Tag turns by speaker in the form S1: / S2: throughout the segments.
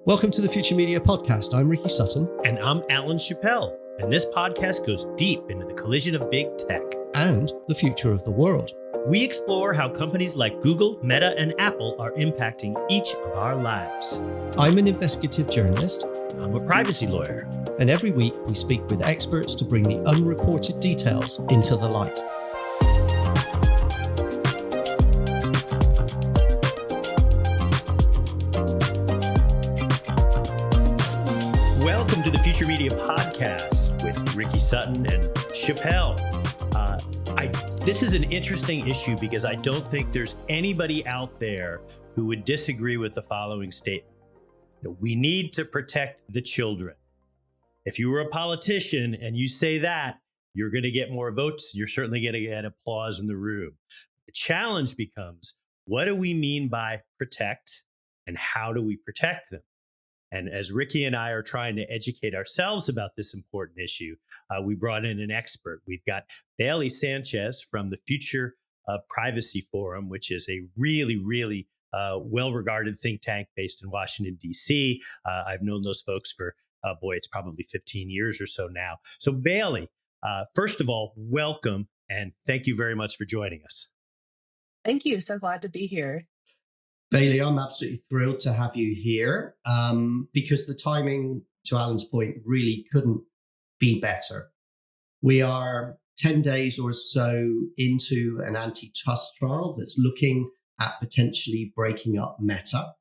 S1: Welcome to the Future Media Podcast. I'm Ricky Sutton.
S2: And I'm Alan Chappell. And this podcast goes deep into the collision of big tech
S1: and the future of the world.
S2: We explore how companies like Google, Meta, and Apple are impacting each of our lives.
S1: I'm an investigative journalist.
S2: I'm a privacy lawyer.
S1: And every week we speak with experts to bring the unreported details into the light.
S2: Welcome to the Future Media Podcast with Ricky Sutton and Chappell. This is an interesting issue because I don't think there's anybody out there who would disagree with the following statement. We need to protect the children. If you were a politician and you say that, you're going to get more votes. You're certainly going to get applause in the room. The challenge becomes, what do we mean by protect and how do we protect them? And as Ricky and I are trying to educate ourselves about this important issue, we brought in an expert. We've got Bailey Sanchez from the Future of Privacy Forum, which is a really well-regarded think tank based in Washington, D.C. I've known those folks for, it's probably 15 years or so now. So Bailey, first of all, welcome, and thank you very much for joining us.
S3: Thank you. So glad to be here.
S1: Bailey, I'm absolutely thrilled to have you here because the timing, to Alan's point, really couldn't be better. We are 10 days or so into an antitrust trial that's looking at potentially breaking up Meta.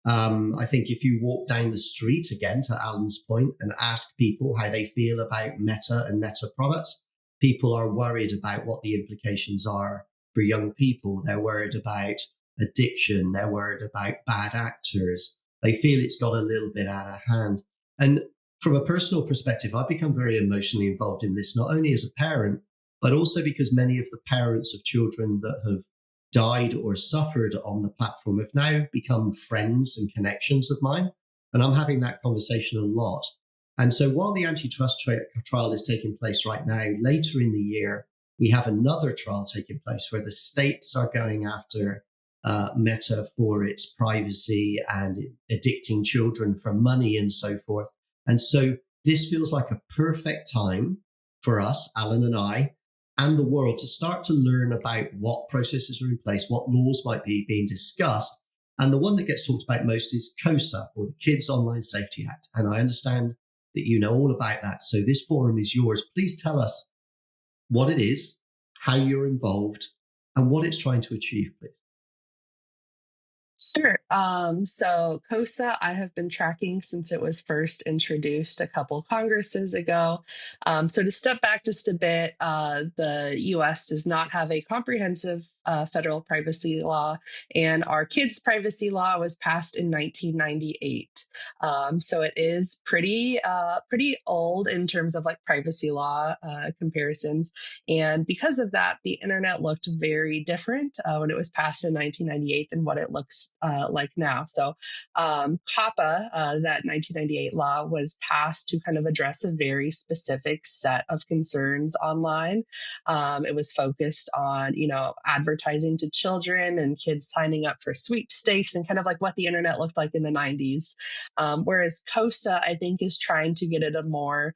S1: I think if you walk down the street, again, to Alan's point, and ask people how they feel about Meta and Meta products, people are worried about what the implications are for young people. They're worried about addiction. They're worried about bad actors. They feel it's got a little bit out of hand. And from a personal perspective, I've become very emotionally involved in this, not only as a parent, but also because many of the parents of children that have died or suffered on the platform have now become friends and connections of mine. And I'm having that conversation a lot. And so while the antitrust trial is taking place right now, later in the year, we have another trial taking place where the states are going after Meta for its privacy and addicting children for money and so forth. And so this feels like a perfect time for us, Alan and I, and the world to start to learn about what processes are in place, what laws might be being discussed. And the one that gets talked about most is KOSA, or the Kids Online Safety Act. And I understand that you know all about that. So this forum is yours. Please tell us what it is, how you're involved, and what it's trying to achieve, please.
S3: Sure. So KOSA, I have been tracking since it was first introduced a couple Congresses ago. So to step back just a bit, the U.S. does not have a comprehensive federal privacy law, and our kids' privacy law was passed in 1998. So it is pretty old in terms of like privacy law comparisons. And because of that, the internet looked very different when it was passed in 1998 than what it looks like now. So COPPA, that 1998 law, was passed to kind of address a very specific set of concerns online. It was focused on, advertising to children and kids signing up for sweepstakes and kind of like what the internet looked like in the 90s. Whereas KOSA, I think, is trying to get at a more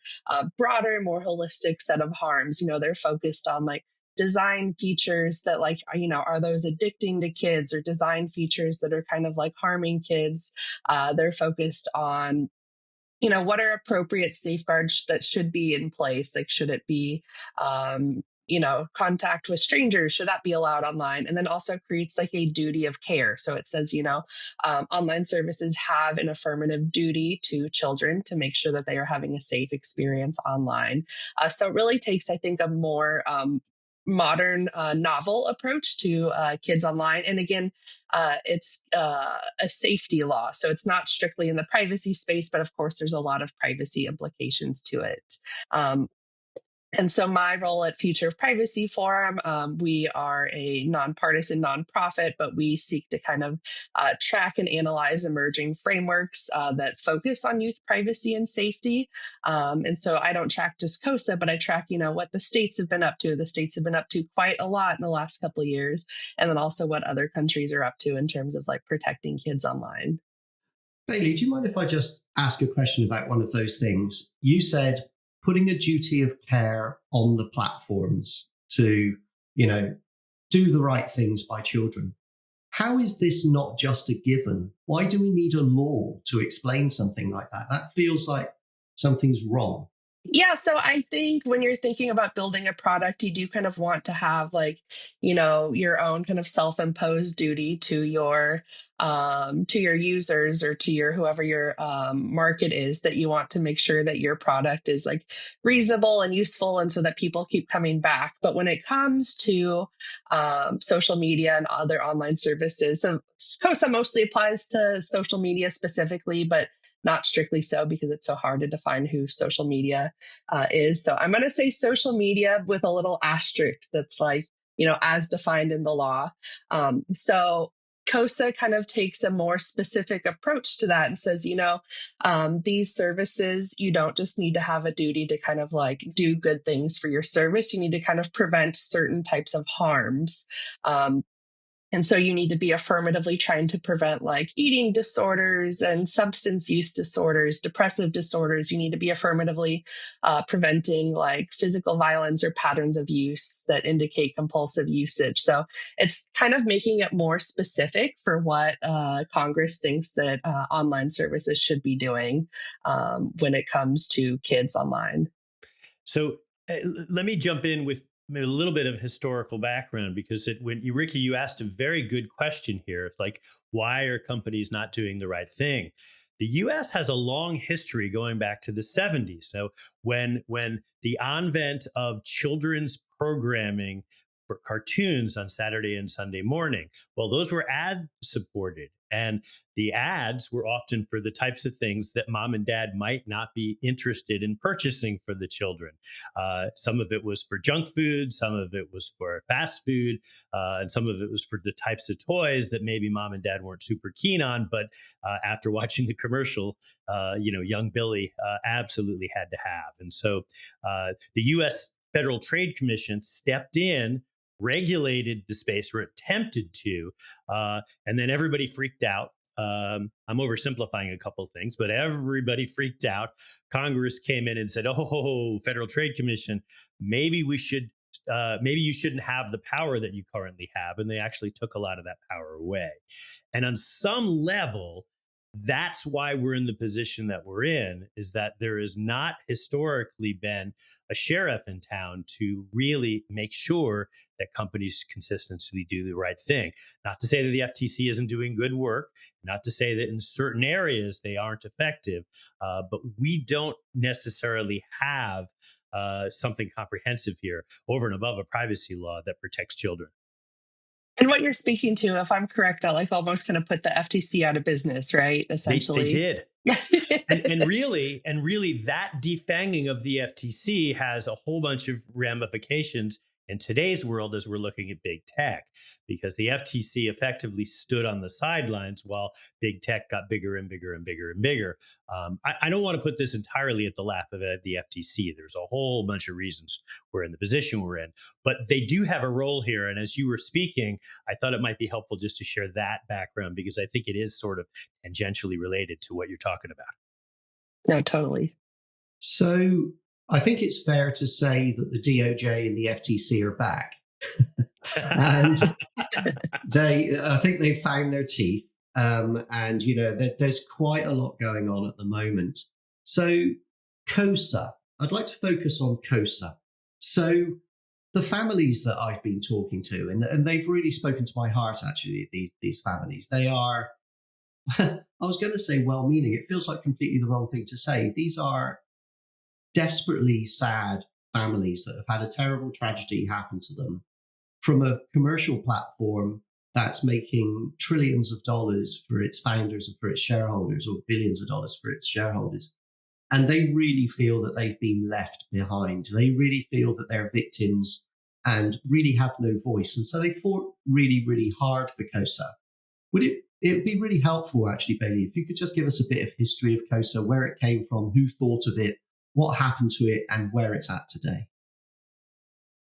S3: broader, more holistic set of harms. They're focused on like design features that are those addicting to kids, or design features that are kind of like harming kids. They're focused on what are appropriate safeguards that should be in place? Like, should it be, contact with strangers? Should that be allowed online? And then also creates like a duty of care. So it says, online services have an affirmative duty to children to make sure that they are having a safe experience online. So it really takes, I think, a more modern, novel approach to kids online. And again, it's a safety law. So it's not strictly in the privacy space, but of course, there's a lot of privacy implications to it. And so my role at Future of Privacy Forum, we are a nonpartisan nonprofit, but we seek to kind of track and analyze emerging frameworks that focus on youth privacy and safety. And so I don't track just KOSA, but I track, what the states have been up to. The states have been up to quite a lot in the last couple of years, and then also what other countries are up to in terms of like protecting kids online.
S1: Bailey, do you mind if I just ask a question about one of those things? You said putting a duty of care on the platforms to, do the right things by children. How is this not just a given? Why do we need a law to explain something like that? That feels like something's wrong.
S3: Yeah, so I think when you're thinking about building a product, you do kind of want to have your own kind of self-imposed duty to your users or to your whoever your market is, that you want to make sure that your product is like reasonable and useful, and so that people keep coming back. But when it comes to social media and other online services, so COSA mostly applies to social media specifically, but not strictly so, because it's so hard to define who social media is. So I'm going to say social media with a little asterisk that's like, as defined in the law. So COSA kind of takes a more specific approach to that and says, these services, you don't just need to have a duty to kind of like do good things for your service. You need to kind of prevent certain types of harms. And so you need to be affirmatively trying to prevent like eating disorders and substance use disorders, depressive disorders. You need to be affirmatively preventing like physical violence or patterns of use that indicate compulsive usage. So it's kind of making it more specific for what Congress thinks that online services should be doing when it comes to kids online.
S2: So let me jump in with a little bit of historical background, because Ricky, you asked a very good question here. Like, why are companies not doing the right thing? The U.S. has a long history going back to the 70s. So when the advent of children's programming for cartoons on Saturday and Sunday morning, well, those were ad supported. And the ads were often for the types of things that mom and dad might not be interested in purchasing for the children. Some of it was for junk food, some of it was for fast food, and some of it was for the types of toys that maybe mom and dad weren't super keen on. But after watching the commercial, young Billy absolutely had to have. And so the U.S. Federal Trade Commission stepped in, regulated the space, or attempted to, and then everybody freaked out. I'm oversimplifying a couple of things, but everybody freaked out. Congress came in and said, "Oh, Federal Trade Commission, maybe you shouldn't have the power that you currently have." And they actually took a lot of that power away. And on some level, that's why we're in the position that we're in, is that there has not historically been a sheriff in town to really make sure that companies consistently do the right thing. Not to say that the FTC isn't doing good work, not to say that in certain areas they aren't effective, but we don't necessarily have something comprehensive here over and above a privacy law that protects children.
S3: And what you're speaking to, if I'm correct, that like almost kind of put the FTC out of business, right? Essentially,
S2: they did. and really, that defanging of the FTC has a whole bunch of ramifications in today's world as we're looking at big tech, because the FTC effectively stood on the sidelines while big tech got bigger and bigger and bigger and bigger. I don't want to put this entirely at the lap of the FTC. There's a whole bunch of reasons we're in the position we're in, but they do have a role here. And as you were speaking, I thought it might be helpful just to share that background, because I think it is sort of tangentially related to what you're talking about.
S3: No, totally.
S1: So I think it's fair to say that the DOJ and the FTC are back. And I think they found their teeth. And, there's quite a lot going on at the moment. So COSA, I'd like to focus on COSA. So the families that I've been talking to, and they've really spoken to my heart, actually, these families, they are, I was going to say well-meaning. It feels like completely the wrong thing to say. These are desperately sad families that have had a terrible tragedy happen to them from a commercial platform that's making trillions of dollars for its founders and for its shareholders, or billions of dollars for its shareholders. And they really feel that they've been left behind. They really feel that they're victims and really have no voice. And so they fought really, really hard for COSA. It would be really helpful, actually, Bailey, if you could just give us a bit of history of COSA, where it came from, who thought of it, what happened to it, and where it's at today.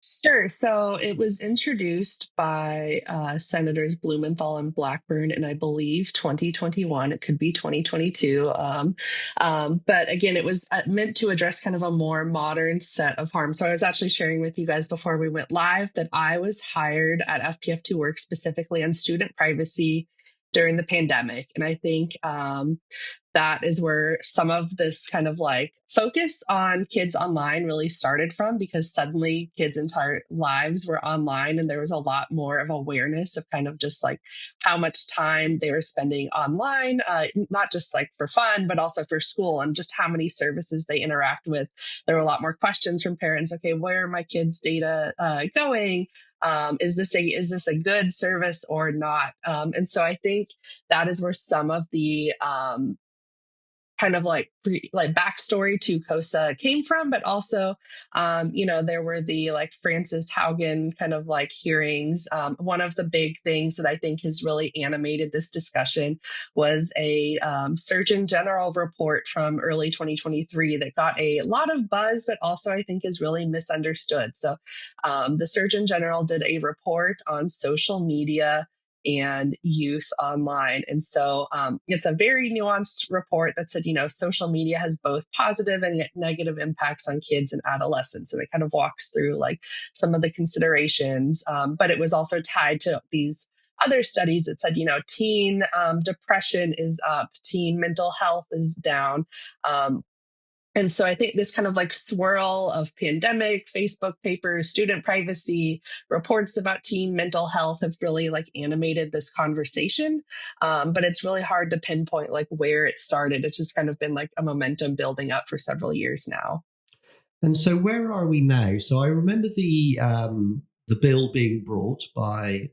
S3: Sure. So it was introduced by Senators Blumenthal and Blackburn in, I believe, 2021. It could be 2022. But again, it was meant to address kind of a more modern set of harms. So I was actually sharing with you guys before we went live that I was hired at FPF to work specifically on student privacy during the pandemic. And I think that is where some of this kind of like focus on kids online really started from, because suddenly kids' entire lives were online and there was a lot more of awareness of kind of just like how much time they were spending online, not just like for fun, but also for school, and just how many services they interact with. There were a lot more questions from parents. Okay, where are my kids' data going? Is this a good service or not? And so I think that is where some of the kind of like backstory to COSA came from, but also, there were the like Frances Haugen kind of like hearings. One of the big things that I think has really animated this discussion was a Surgeon General report from early 2023 that got a lot of buzz, but also I think is really misunderstood. So the Surgeon General did a report on social media and youth online. And so it's a very nuanced report that said, social media has both positive and negative impacts on kids and adolescents. And it kind of walks through like some of the considerations, but it was also tied to these other studies that said, teen depression is up, teen mental health is down. And so I think this kind of like swirl of pandemic, Facebook papers, student privacy, reports about teen mental health have really like animated this conversation. But it's really hard to pinpoint like where it started. It's just kind of been like a momentum building up for several years now.
S1: And so where are we now? So I remember the bill being brought by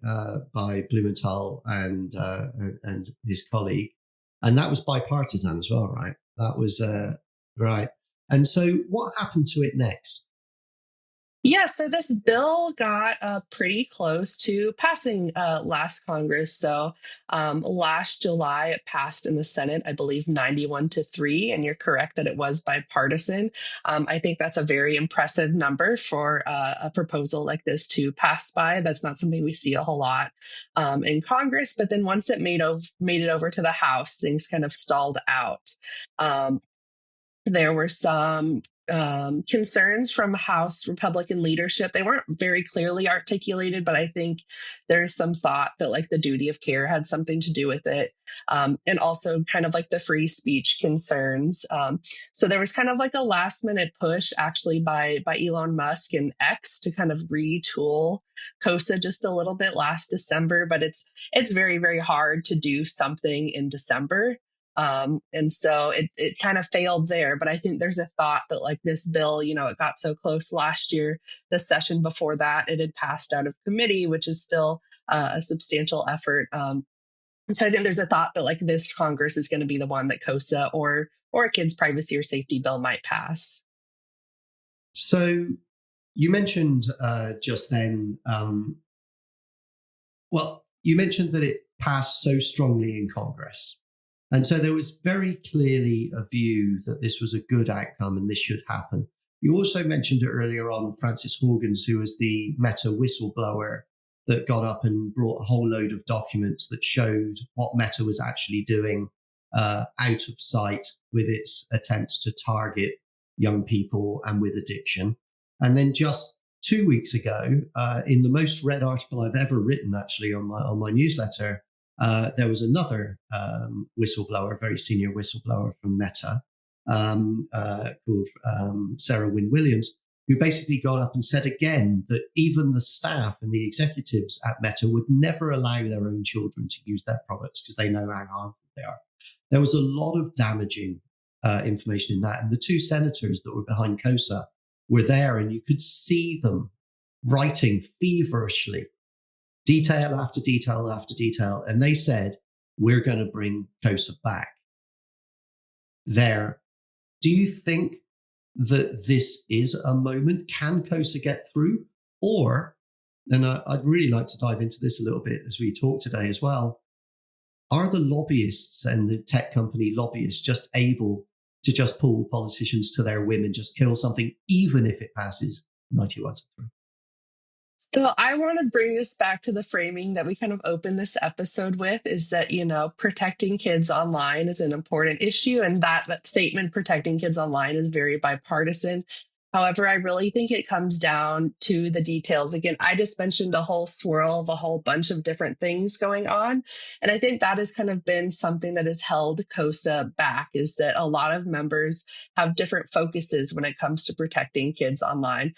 S1: Blumenthal and his colleague, and that was bipartisan as well, right? That was right. And so what happened to it next?
S3: Yeah, so this bill got pretty close to passing last Congress. So last July, it passed in the Senate, I believe 91-3. And you're correct that it was bipartisan. I think that's a very impressive number for a proposal like this to pass by. That's not something we see a whole lot in Congress. But then once it made it over to the House, things kind of stalled out. There were some concerns from House Republican leadership. They weren't very clearly articulated, but I think there's some thought that like the duty of care had something to do with it. And also kind of like the free speech concerns. So there was kind of like a last minute push actually by Elon Musk and X to kind of retool COSA just a little bit last December, but it's very, very hard to do something in December. And so it kind of failed there. But I think there's a thought that like this bill, it got so close last year, the session before that, it had passed out of committee, which is still a substantial effort. And so I think there's a thought that like this Congress is going to be the one that COSA or a kids' privacy or safety bill might pass.
S1: So you mentioned just then, you mentioned that it passed so strongly in Congress. And so there was very clearly a view that this was a good outcome and this should happen. You also mentioned it earlier on, Frances Haugen, who was the Meta whistleblower that got up and brought a whole load of documents that showed what Meta was actually doing out of sight with its attempts to target young people and with addiction. And then just 2 weeks ago, in the most read article I've ever written, actually, on my newsletter, there was another whistleblower, very senior whistleblower from Meta, called Sarah Wynne Williams, who basically got up and said again that even the staff and the executives at Meta would never allow their own children to use their products because they know how harmful they are. There was a lot of damaging information in that. And the two senators that were behind COSA were there, and you could see them writing feverishly, detail after detail after detail. And they said, we're going to bring COSA back. There. Do you think that this is a moment? Can COSA get through? Or, and I'd really like to dive into this a little bit as we talk today as well, are the lobbyists and the tech company lobbyists just able to just pull politicians to their whim and just kill something, even if it passes 91-3?
S3: So I want to bring this back to the framing that we kind of opened this episode with, is that, protecting kids online is an important issue. And that statement, protecting kids online, is very bipartisan. However, I really think it comes down to the details. Again, I just mentioned a whole swirl of a whole bunch of different things going on. And I think that has kind of been something that has held COSA back, is that a lot of members have different focuses when it comes to protecting kids online.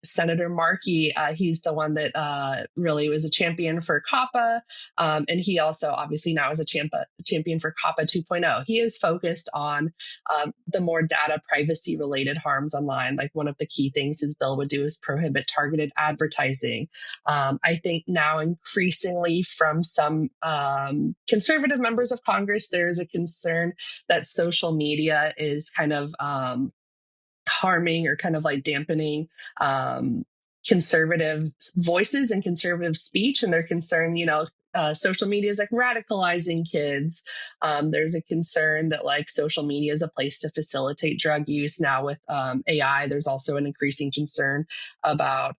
S3: Senator Markey, he's the one that really was a champion for COPPA. And he also obviously now is a champion for COPPA 2.0. He is focused on the more data privacy related harms online. Like, one of the key things his bill would do is prohibit targeted advertising. I think now increasingly from some conservative members of Congress, there is a concern that social media is kind of harming or kind of like dampening conservative voices and conservative speech. And they're concerned, social media is like radicalizing kids. There's a concern that like social media is a place to facilitate drug use. Now with AI, there's also an increasing concern about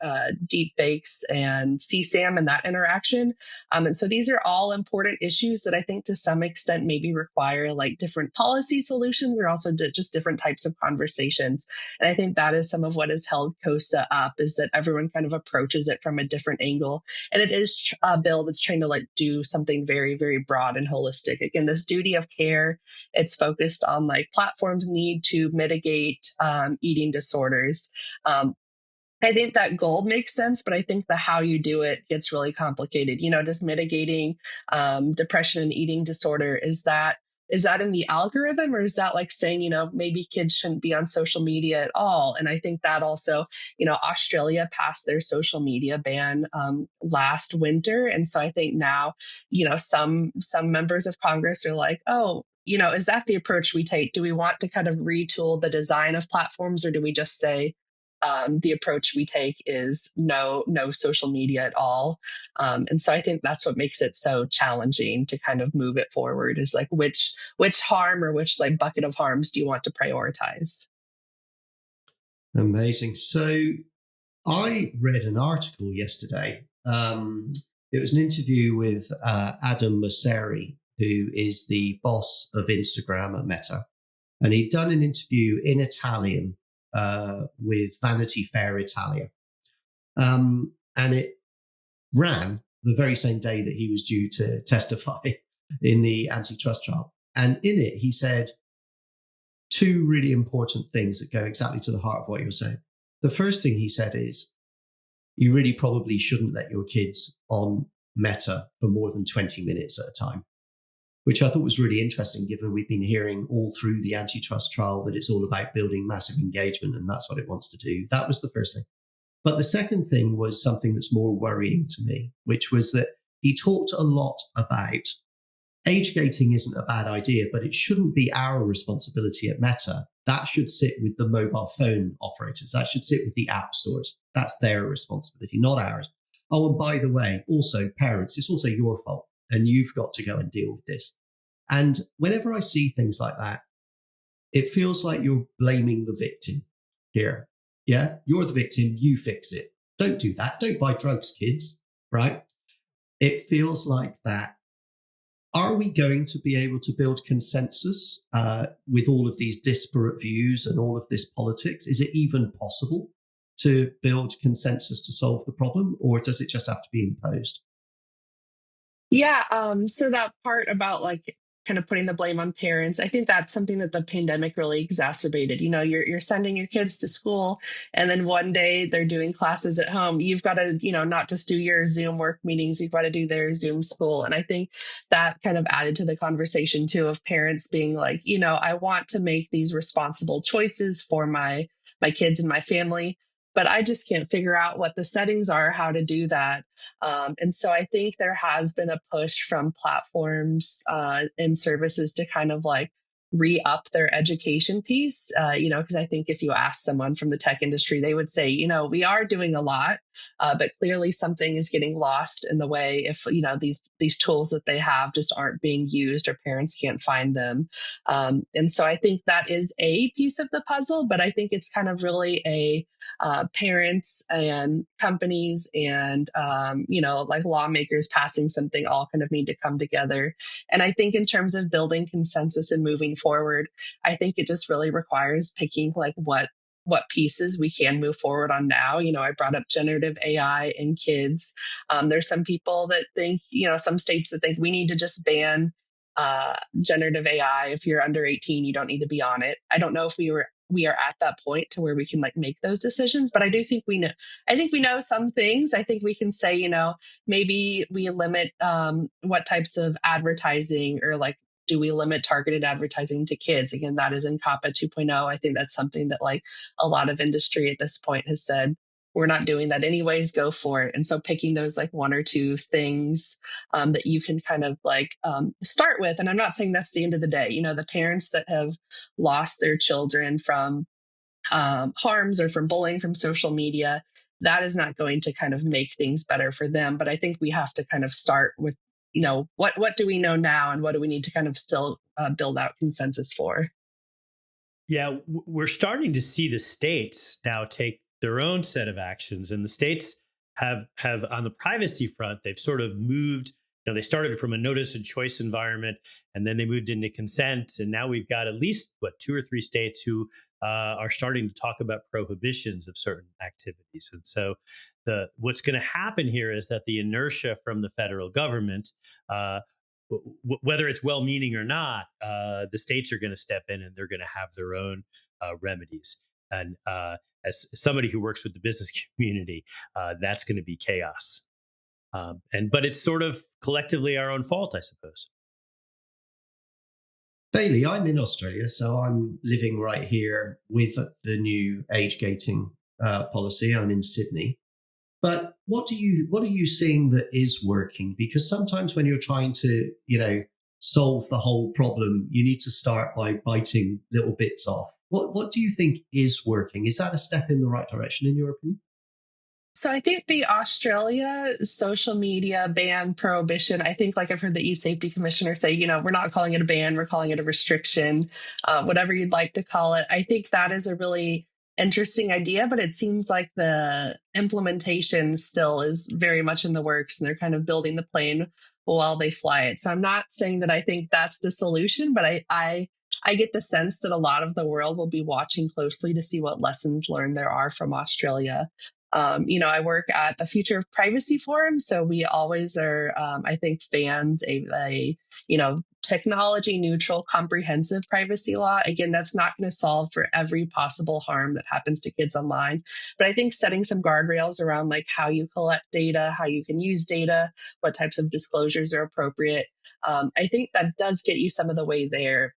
S3: deep fakes and CSAM and that interaction. And so these are all important issues that I think to some extent maybe require like different policy solutions, or also just different types of conversations. And I think that is some of what has held COSA up, is that everyone kind of approaches it from a different angle. And it is a bill that's trying to like do something very, very broad and holistic. Again, this duty of care, it's focused on like platforms need to mitigate eating disorders. I think that goal makes sense, but I think the how you do it gets really complicated. Just mitigating depression and eating disorder, is that in the algorithm, or is that like saying, maybe kids shouldn't be on social media at all? And I think that also, Australia passed their social media ban last winter. And so I think now, some members of Congress are like, oh, is that the approach we take? Do we want to kind of retool the design of platforms, or do we just say, the approach we take is no social media at all? And so I think that's what makes it so challenging to kind of move it forward, is like which harm, or which like bucket of harms do you want to prioritize?
S1: Amazing. So I read an article yesterday. It was an interview with Adam Mosseri, who is the boss of Instagram at Meta. And he'd done an interview in Italian with Vanity Fair Italia. And it ran the very same day that he was due to testify in the antitrust trial. And in it, he said two really important things that go exactly to the heart of what you're saying. The first thing he said is, you really probably shouldn't let your kids on Meta for more than 20 minutes at a time, which I thought was really interesting, given we've been hearing all through the antitrust trial that it's all about building massive engagement, and that's what it wants to do. That was the first thing. But the second thing was something that's more worrying to me, which was that he talked a lot about age gating isn't a bad idea, but it shouldn't be our responsibility at Meta. That should sit with the mobile phone operators. That should sit with the app stores. That's their responsibility, not ours. Oh, and by the way, also parents, it's also your fault, and you've got to go and deal with this. And whenever I see things like that, it feels like you're blaming the victim here. Yeah, you're the victim, you fix it. Don't do that. Don't buy drugs, kids, right? It feels like that. Are we going to be able to build consensus with all of these disparate views and all of this politics? Is it even possible to build consensus to solve the problem, or does it just have to be imposed?
S3: Yeah. So that part about like kind of putting the blame on parents, I think that's something that the pandemic really exacerbated. You're sending your kids to school, and then one day they're doing classes at home. You've got to, not just do your Zoom work meetings, you've got to do their Zoom school. And I think that kind of added to the conversation too, of parents being like, I want to make these responsible choices for my kids and my family, but I just can't figure out what the settings are, how to do that. And so I think there has been a push from platforms and services to kind of like re-up their education piece, because I think if you ask someone from the tech industry, they would say, we are doing a lot, but clearly something is getting lost in the way if, these tools that they have just aren't being used or parents can't find them. And so I think that is a piece of the puzzle, but I think it's kind of really a parents and companies and, like lawmakers passing something all kind of need to come together. And I think in terms of building consensus and moving forward, I think it just really requires picking like what pieces we can move forward on now. I brought up generative AI in kids. There's some people that think, some states that think we need to just ban generative AI. If you're under 18, you don't need to be on it. I don't know if we are at that point to where we can like make those decisions, but I do think we know. I think we know some things. I think we can say, maybe we limit what types of advertising, or like, do we limit targeted advertising to kids? Again, that is in COPPA 2.0. I think that's something that like a lot of industry at this point has said, we're not doing that anyways, go for it. And so picking those like one or two things that you can kind of like start with. And I'm not saying that's the end of the day. The parents that have lost their children from harms or from bullying from social media, that is not going to kind of make things better for them. But I think we have to kind of start with, what do we know now, and what do we need to kind of still build out consensus for?
S2: Yeah, we're starting to see the states now take their own set of actions, and the states have on the privacy front, they've sort of moved. They started from a notice and choice environment, and then they moved into consent. And now we've got at least 2 or 3 states who are starting to talk about prohibitions of certain activities. And so what's going to happen here is that the inertia from the federal government, whether it's well-meaning or not, the states are going to step in and they're going to have their own remedies. And as somebody who works with the business community, that's going to be chaos. But it's sort of collectively our own fault, I suppose.
S1: Bailey, I'm in Australia, so I'm living right here with the new age gating policy. I'm in Sydney. But what are you seeing that is working? Because sometimes when you're trying to, solve the whole problem, you need to start by biting little bits off. What do you think is working? Is that a step in the right direction, in your opinion?
S3: So I think the Australia social media ban prohibition, I think like I've heard the e-safety commissioner say, we're not calling it a ban, we're calling it a restriction, whatever you'd like to call it. I think that is a really interesting idea, but it seems like the implementation still is very much in the works, and they're kind of building the plane while they fly it. So I'm not saying that I think that's the solution, but I get the sense that a lot of the world will be watching closely to see what lessons learned there are from Australia. I work at the Future of Privacy Forum, so we always are, I think, fans a technology neutral, comprehensive privacy law. Again, that's not going to solve for every possible harm that happens to kids online, but I think setting some guardrails around like how you collect data, how you can use data, what types of disclosures are appropriate. I think that does get you some of the way there.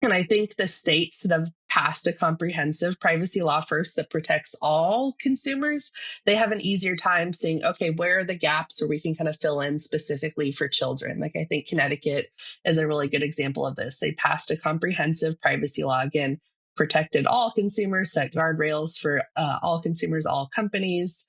S3: And I think the states that have passed a comprehensive privacy law first that protects all consumers, they have an easier time seeing, okay, where are the gaps where we can kind of fill in specifically for children? Like I think Connecticut is a really good example of this. They passed a comprehensive privacy law, again, protected all consumers, set guardrails for all consumers, all companies.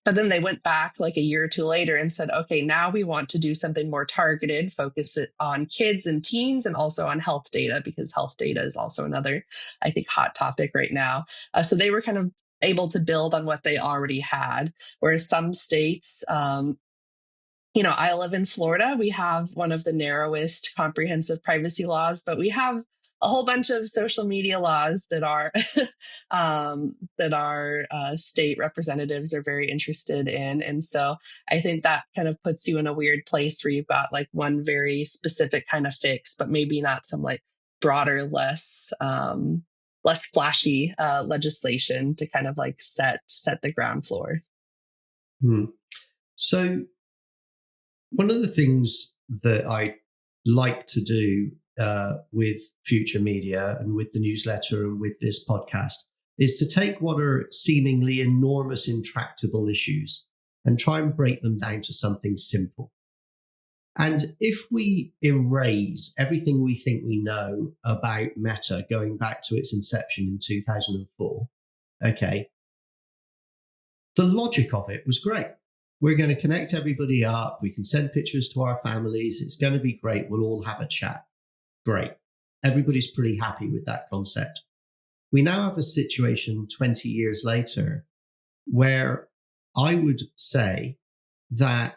S3: But then they went back like a year or two later and said, okay, now we want to do something more targeted, focus it on kids and teens and also on health data, because health data is also another, I think, hot topic right now. So they were kind of able to build on what they already had, whereas some states, I live in Florida. We have one of the narrowest comprehensive privacy laws, but we have a whole bunch of social media laws that our state representatives are very interested in. And so I think that kind of puts you in a weird place where you've got like one very specific kind of fix, but maybe not some like broader, less flashy legislation to kind of like set the ground floor.
S1: So one of the things that I like to do with Future Media and with the newsletter and with this podcast is to take what are seemingly enormous, intractable issues and try and break them down to something simple. And if we erase everything we think we know about Meta going back to its inception in 2004, okay, the logic of it was great. We're going to connect everybody up. We can send pictures to our families. It's going to be great. We'll all have a chat. Great. Everybody's pretty happy with that concept. We now have a situation 20 years later where I would say that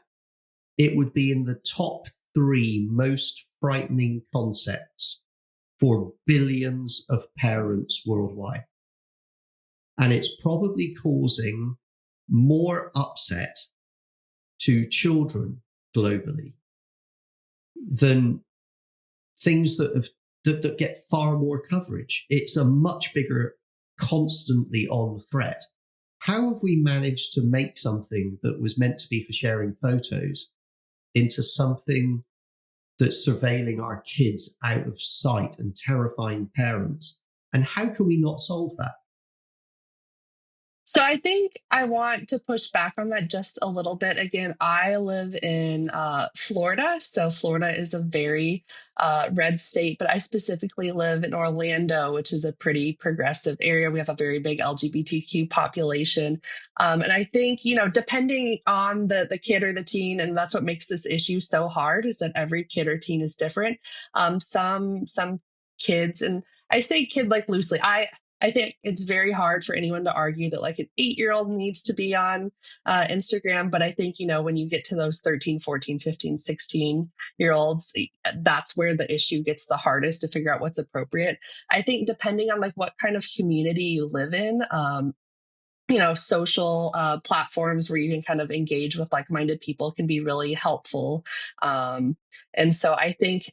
S1: it would be in the top 3 most frightening concepts for billions of parents worldwide. And it's probably causing more upset to children globally than things that get far more coverage. It's a much bigger, constantly on threat. How have we managed to make something that was meant to be for sharing photos into something that's surveilling our kids out of sight and terrifying parents? And how can we not solve that?
S3: So I think I want to push back on that just a little bit. Again, I live in Florida. So Florida is a very red state, but I specifically live in Orlando, which is a pretty progressive area. We have a very big LGBTQ population. And I think, depending on the kid or the teen, and that's what makes this issue so hard, is that every kid or teen is different. Some kids, and I say kid like loosely, I think it's very hard for anyone to argue that like an 8-year-old needs to be on Instagram. But I think, when you get to those 13, 14, 15, 16-year-olds, that's where the issue gets the hardest to figure out what's appropriate. I think depending on like what kind of community you live in, social platforms where you can kind of engage with like-minded people can be really helpful. And so I think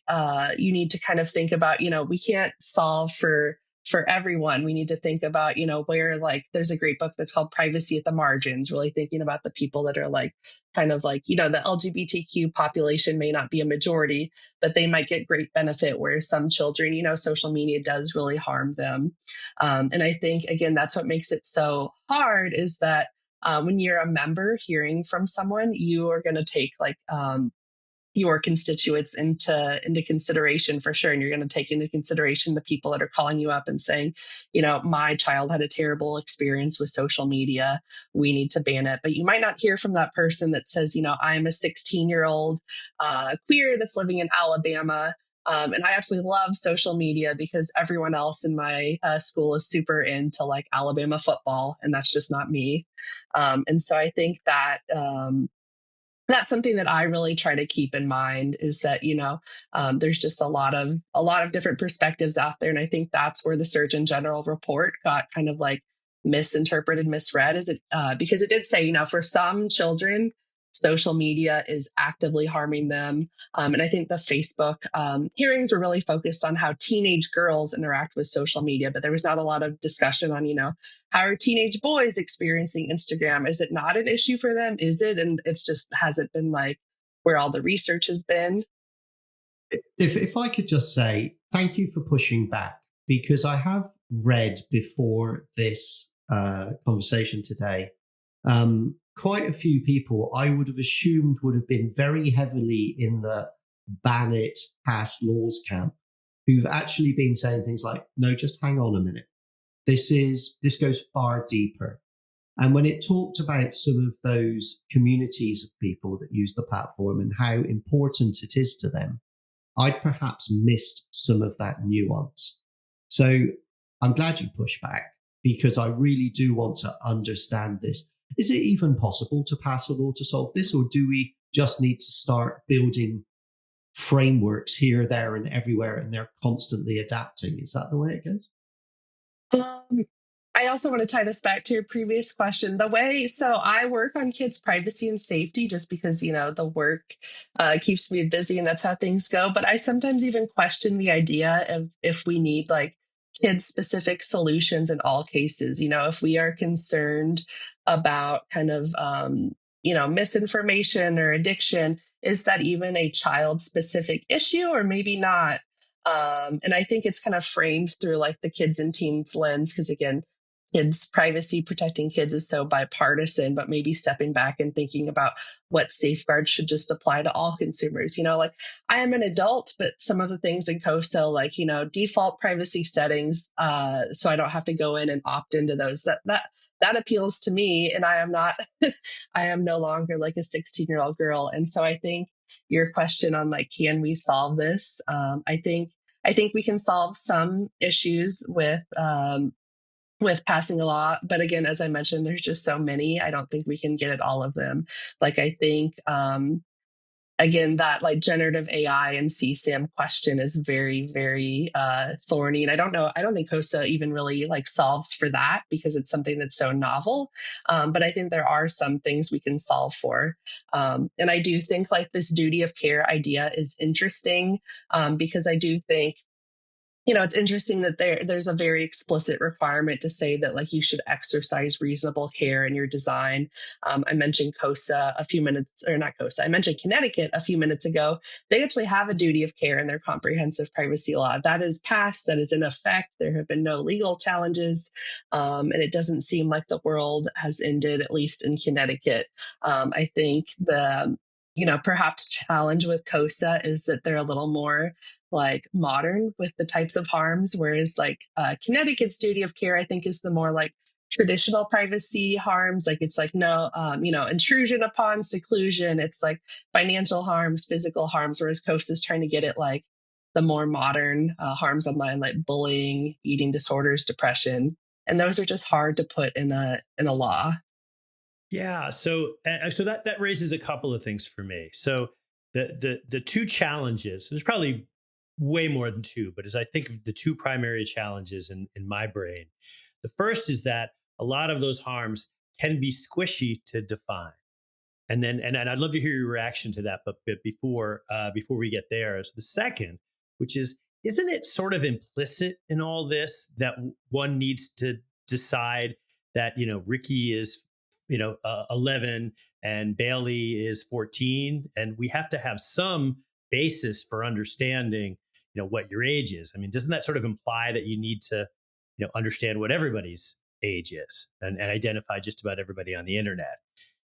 S3: you need to kind of think about, we can't solve for everyone. We need to think about, where like there's a great book that's called Privacy at the Margins, really thinking about the people that are like kind of like, the LGBTQ population may not be a majority, but they might get great benefit, where some children, social media does really harm them. And I think, again, that's what makes it so hard, is that when you're a member hearing from someone, you are going to take like your constituents into consideration for sure. And you're going to take into consideration the people that are calling you up and saying, my child had a terrible experience with social media. We need to ban it. But you might not hear from that person that says, I'm a 16-year-old queer that's living in Alabama. And I actually love social media because everyone else in my school is super into like Alabama football, and that's just not me. And so I think that that's something that I really try to keep in mind, is that, there's just a lot of different perspectives out there. And I think that's where the Surgeon General report got kind of like misinterpreted, misread, is it because it did say, for some children, social media is actively harming them. And I think the Facebook hearings were really focused on how teenage girls interact with social media, but there was not a lot of discussion on, how are teenage boys experiencing Instagram? Is it not an issue for them? Is it? And it's just, hasn't been like where all the research has been.
S1: If I could just say thank you for pushing back, because I have read before this conversation today, quite a few people I would have assumed would have been very heavily in the ban it, pass laws camp, who've actually been saying things like, no, just hang on a minute. This goes far deeper. And when it talked about some of those communities of people that use the platform and how important it is to them, I'd perhaps missed some of that nuance. So I'm glad you pushed back, because I really do want to understand this. Is it even possible to pass a law to solve this, or do we just need to start building frameworks here, there, and everywhere, and they're constantly adapting? Is that the way it goes?
S3: I also want to tie this back to your previous question. So I work on kids' privacy and safety just because, the work keeps me busy and that's how things go. But I sometimes even question the idea of if we need like kid-specific solutions in all cases. If we are concerned about kind of, misinformation or addiction, is that even a child-specific issue, or maybe not? And I think it's kind of framed through like the kids and teens lens, because again, kids' privacy, protecting kids is so bipartisan, but maybe stepping back and thinking about what safeguards should just apply to all consumers. Like I am an adult, but some of the things in COSA, like, default privacy settings, so I don't have to go in and opt into those, that appeals to me. And I am not, I am no longer like a 16-year-old girl. And so I think your question on like, can we solve this? I think we can solve some issues with passing a law. But again, as I mentioned, there's just so many. I don't think we can get at all of them. Like, I think, again, that like generative AI and CSAM question is very, very thorny. And I don't think COSA even really like solves for that because it's something that's so novel. But I think there are some things we can solve for. And I do think like this duty of care idea is interesting because I do think, it's interesting that there's a very explicit requirement to say that like you should exercise reasonable care in your design. I mentioned COSA a few minutes, or not COSA, I mentioned Connecticut a few minutes ago. They actually have a duty of care in their comprehensive privacy law. That is passed, that is in effect. There have been no legal challenges. And it doesn't seem like the world has ended, at least in Connecticut. I think perhaps challenge with COSA is that they're a little more like modern with the types of harms, whereas like Connecticut's duty of care, I think, is the more like traditional privacy harms. Like it's like no, intrusion upon seclusion. It's like financial harms, physical harms, whereas COSA is trying to get it like the more modern harms online, like bullying, eating disorders, depression, and those are just hard to put in a law.
S2: Yeah. So that raises a couple of things for me. So the two challenges, there's probably way more than two, but as I think of the two primary challenges in my brain, the first is that a lot of those harms can be squishy to define. And I'd love to hear your reaction to that. But before we get there, is the second, which is, isn't it sort of implicit in all this that one needs to decide that, Ricky is 11 and Bailey is 14, and we have to have some basis for understanding, what your age is. I mean, doesn't that sort of imply that you need to, understand what everybody's age is and identify just about everybody on the internet?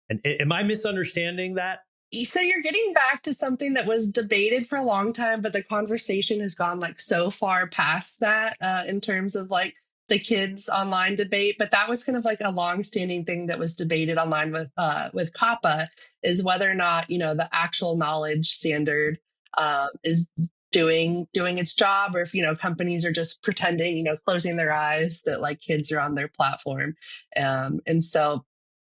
S2: And am I misunderstanding that?
S3: So you're getting back to something that was debated for a long time, but the conversation has gone like so far past that in terms of like the kids online debate. But that was kind of like a long-standing thing that was debated online with COPPA, is whether or not the actual knowledge standard is doing its job, or if companies are just pretending, closing their eyes that like kids are on their platform. And so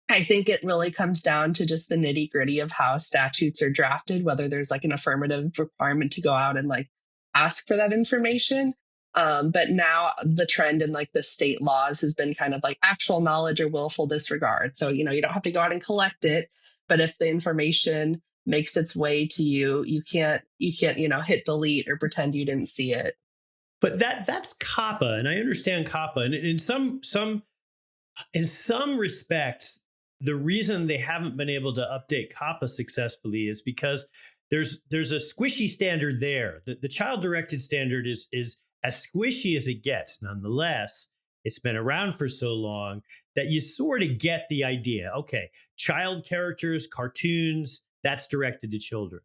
S3: I think it really comes down to just the nitty gritty of how statutes are drafted, whether there's like an affirmative requirement to go out and like ask for that information. But now the trend in like the state laws has been kind of like actual knowledge or willful disregard. So, you don't have to go out and collect it, but if the information makes its way to you, you can't, hit delete or pretend you didn't see it.
S2: But that's COPPA, and I understand COPPA, and in some respects, the reason they haven't been able to update COPPA successfully is because there's a squishy standard there. The child-directed standard is as squishy as it gets. Nonetheless, it's been around for so long that you sort of get the idea. Okay, child characters, cartoons, that's directed to children.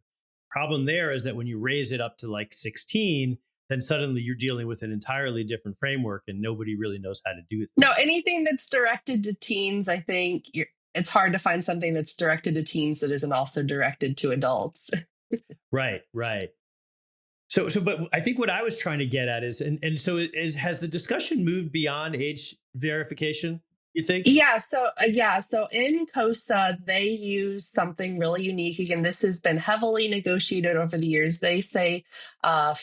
S2: Problem there is that when you raise it up to like 16, then suddenly you're dealing with an entirely different framework and nobody really knows how to do it.
S3: No, anything that's directed to teens, I think it's hard to find something that's directed to teens that isn't also directed to adults.
S2: Right. But I think what I was trying to get at is, has the discussion moved beyond age verification, you think?
S3: Yeah. So in COSA, they use something really unique. Again, this has been heavily negotiated over the years. They say to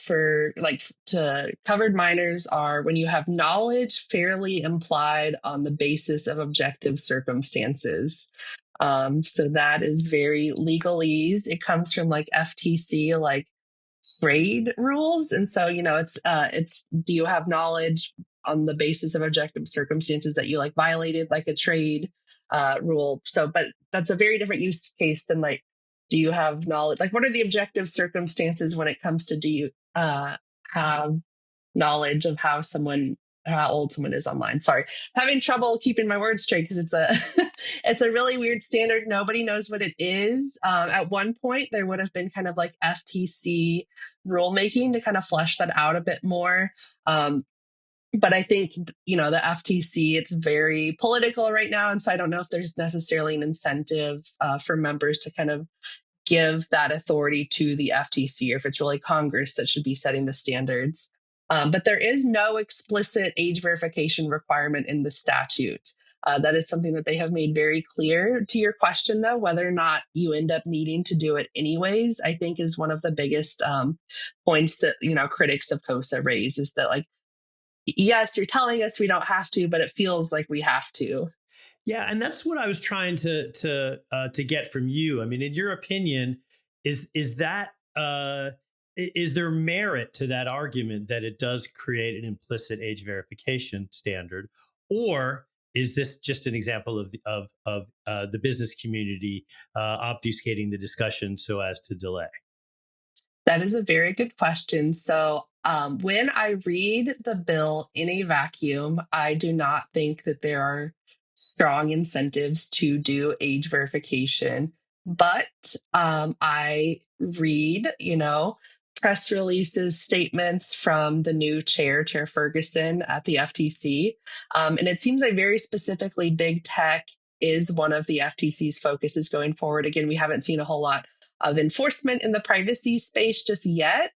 S3: covered minors are when you have knowledge fairly implied on the basis of objective circumstances. So that is very legalese. It comes from like FTC, like trade rules. And so, it's do you have knowledge on the basis of objective circumstances that you like violated like a trade rule? So, but that's a very different use case than like, do you have knowledge? Like, what are the objective circumstances when it comes to do you have knowledge of how someone how old someone is online. Sorry, having trouble keeping my words straight because it's a it's a really weird standard. Nobody knows what it is. At one point, there would have been kind of like FTC rulemaking to kind of flesh that out a bit more. But I think, the FTC, it's very political right now. And so I don't know if there's necessarily an incentive for members to kind of give that authority to the FTC, or if it's really Congress that should be setting the standards. But there is no explicit age verification requirement in the statute. That is something that they have made very clear. To your question, though, whether or not you end up needing to do it anyways, I think is one of the biggest points that, critics of COSA raise, is that, like, yes, you're telling us we don't have to, but it feels like we have to.
S2: Yeah, and that's what I was trying to get from you. I mean, in your opinion, is that is there merit to that argument that it does create an implicit age verification standard, or is this just an example of the business community obfuscating the discussion so as to delay?
S3: That is a very good question. So, when I read the bill in a vacuum, I do not think that there are strong incentives to do age verification. But I read, press releases, statements from the new Chair Ferguson at the FTC. And it seems like very specifically big tech is one of the FTC's focuses going forward. Again, we haven't seen a whole lot of enforcement in the privacy space just yet.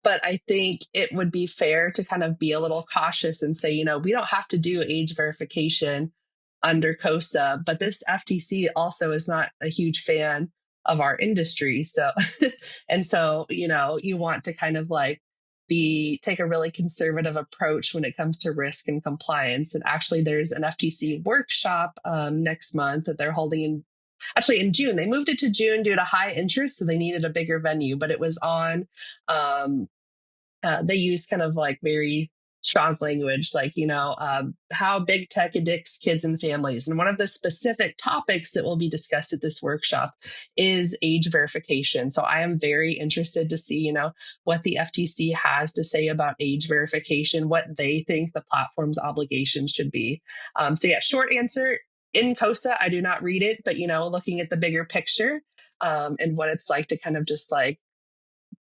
S3: But I think it would be fair to kind of be a little cautious and say, we don't have to do age verification under COSA, but this FTC also is not a huge fan of our industry. So, and so, you want to kind of like take a really conservative approach when it comes to risk and compliance. And actually, there's an FTC workshop next month that they're holding in June. They moved it to June due to high interest, so they needed a bigger venue, but it was on, they used kind of like very strong language, like, how big tech addicts kids and families. And one of the specific topics that will be discussed at this workshop is age verification. So I am very interested to see, what the FTC has to say about age verification, what they think the platform's obligations should be. So yeah, short answer, in COSA, I do not read it, but, looking at the bigger picture and what it's like to kind of just like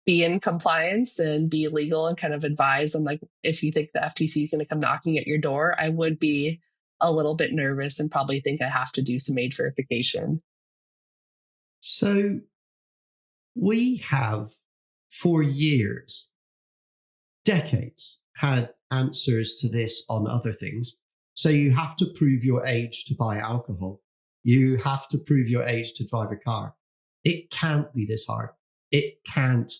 S3: be in compliance and be legal and kind of advise on, like, if you think the FTC is going to come knocking at your door, I would be a little bit nervous and probably think I have to do some age verification.
S1: So we have for years, decades, had answers to this on other things. So you have to prove your age to buy alcohol. You have to prove your age to drive a car. It can't be this hard. It can't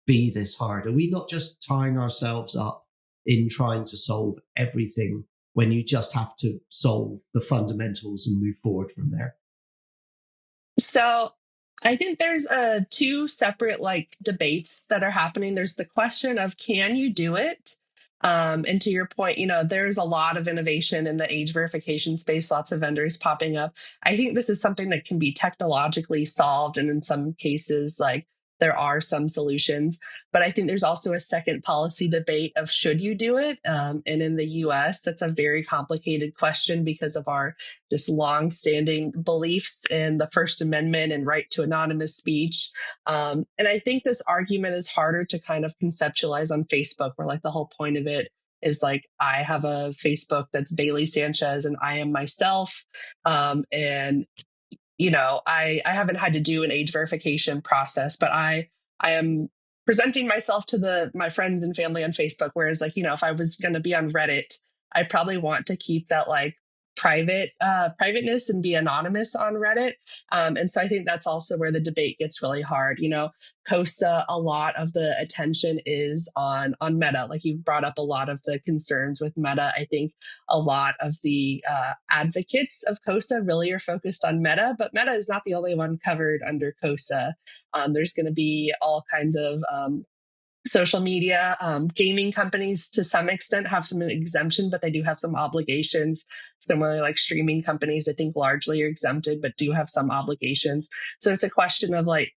S1: be this hard. Are we not just tying ourselves up in trying to solve everything when you just have to solve the fundamentals and move forward from there?
S3: So I think there's two separate debates that are happening. There's the question of, can you do it? And to your point, there's a lot of innovation in the age verification space, lots of vendors popping up. I think this is something that can be technologically solved. And in some cases, there are some solutions, but I think there's also a second policy debate of, should you do it? And in the US, that's a very complicated question because of our just longstanding beliefs in the First Amendment and right to anonymous speech. And I think this argument is harder to kind of conceptualize on Facebook, where the whole point of it is I have a Facebook that's Bailey Sanchez and I am myself. And I haven't had to do an age verification process, but I am presenting myself to my friends and family on Facebook. Whereas if I was going to be on Reddit, I probably want to keep that privateness and be anonymous on Reddit. And so I think that's also where the debate gets really hard. COSA, a lot of the attention is on Meta. Like you brought up a lot of the concerns with Meta. I think a lot of the advocates of COSA really are focused on Meta, but Meta is not the only one covered under COSA. There's going to be all kinds of social media, gaming companies to some extent have some exemption, but they do have some obligations. Similarly, like streaming companies, I think largely are exempted, but do have some obligations. So it's a question of I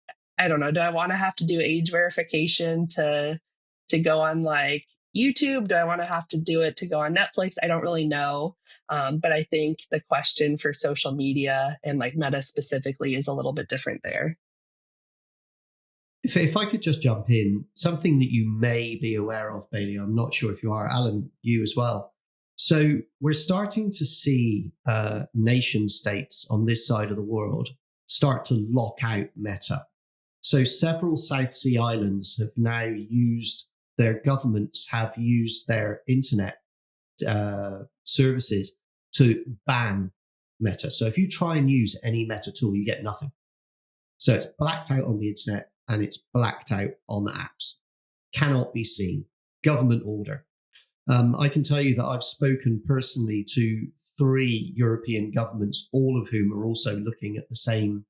S3: don't know, do I want to have to do age verification to go on YouTube? Do I want to have to do it to go on Netflix? I don't really know. But I think the question for social media and like Meta specifically is a little bit different there.
S1: If I could just jump in, something that you may be aware of, Bailey, I'm not sure if you are, Alan, you as well. So we're starting to see nation states on this side of the world start to lock out Meta. So several South Sea islands have now used, their governments have used their internet services to ban Meta. So if you try and use any Meta tool, you get nothing. So it's blacked out on the internet and it's blacked out on the apps. Cannot be seen. Government order. I can tell you that I've spoken personally to 3 European governments, all of whom are also looking at the same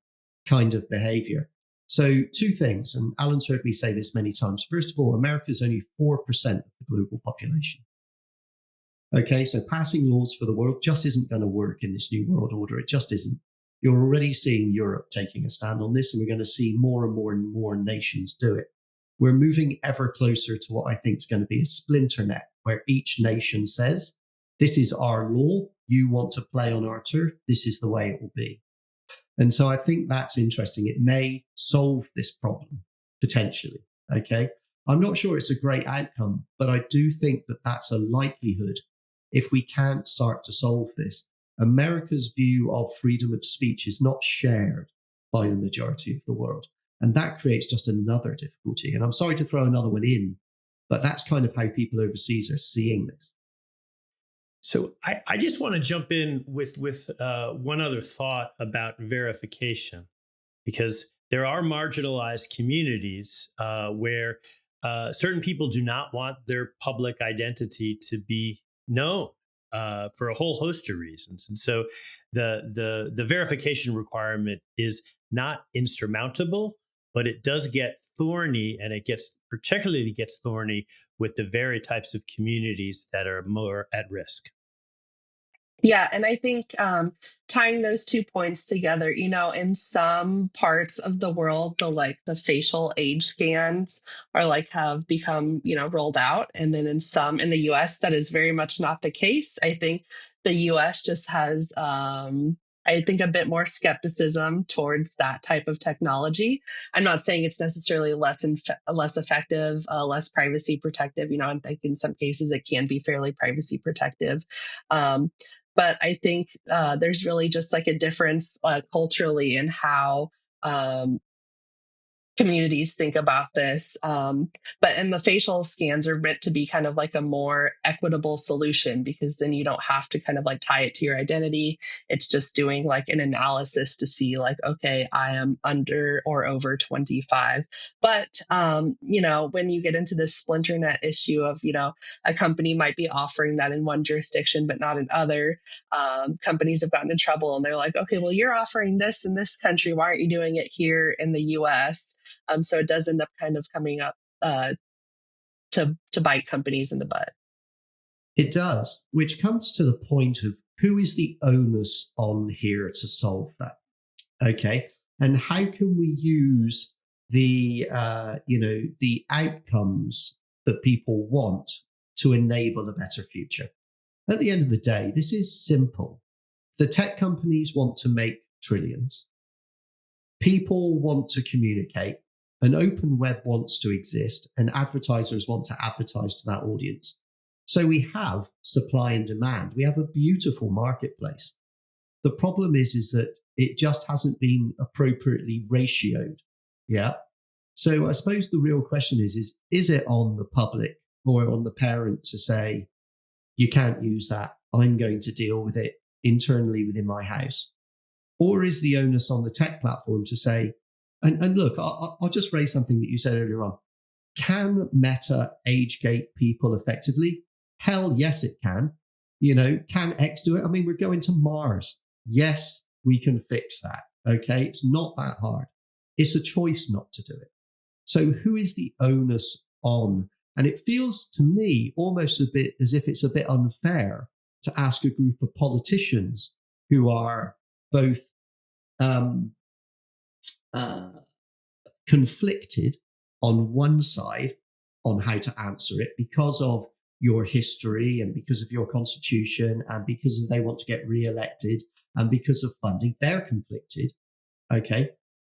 S1: kind of behavior. So 2 things, and Alan's heard me say this many times. First of all, America is only 4% of the global population. Okay, so passing laws for the world just isn't going to work in this new world order. It just isn't. You're already seeing Europe taking a stand on this, and we're going to see more and more and more nations do it. We're moving ever closer to what I think is going to be a splinter net, where each nation says, this is our law, you want to play on our turf, this is the way it will be. And so I think that's interesting. It may solve this problem, potentially, okay? I'm not sure it's a great outcome, but I do think that that's a likelihood if we can't start to solve this. America's view of freedom of speech is not shared by the majority of the world. And that creates just another difficulty. And I'm sorry to throw another one in, but that's kind of how people overseas are seeing this.
S2: So I just want to jump in with one other thought about verification, because there are marginalized communities where certain people do not want their public identity to be known for a whole host of reasons. And so the verification requirement is not insurmountable, but it does get thorny, and it particularly gets thorny with the very types of communities that are more at risk.
S3: Yeah, and I think tying those 2 points together, in some parts of the world, the facial age scans are have become, rolled out. And then in the US, that is very much not the case. I think the US just has a bit more skepticism towards that type of technology. I'm not saying it's necessarily less effective, less privacy protective. I think in some cases it can be fairly privacy protective. But I think there's really just a difference culturally in how communities think about this. And the facial scans are meant to be kind of a more equitable solution, because then you don't have to kind of tie it to your identity. It's just doing an analysis to see okay, I am under or over 25. But, when you get into this splinter net issue of, a company might be offering that in one jurisdiction, but not in other, companies have gotten in trouble and they're okay, well, you're offering this in this country. Why aren't you doing it here in the US? So it does end up kind of coming up to bite companies in the butt.
S1: It does, which comes to the point of who is the onus on here to solve that? Okay, and how can we use the the outcomes that people want to enable a better future? At the end of the day, this is simple. The tech companies want to make trillions. People want to communicate. An open web wants to exist, and advertisers want to advertise to that audience. So we have supply and demand. We have a beautiful marketplace. The problem is that it just hasn't been appropriately ratioed. Yeah. So I suppose the real question is it on the public or on the parent to say, you can't use that, I'm going to deal with it internally within my house? Or is the onus on the tech platform to say, and look, I'll just raise something that you said earlier on. Can Meta age gate people effectively? Hell yes, it can. Can X do it? I mean, we're going to Mars. Yes, we can fix that. Okay, it's not that hard. It's a choice not to do it. So who is the onus on? And it feels to me almost a bit as if it's a bit unfair to ask a group of politicians who are both conflicted on one side on how to answer it because of your history and because of your constitution and because they want to get re-elected and because of funding, they're conflicted. Okay.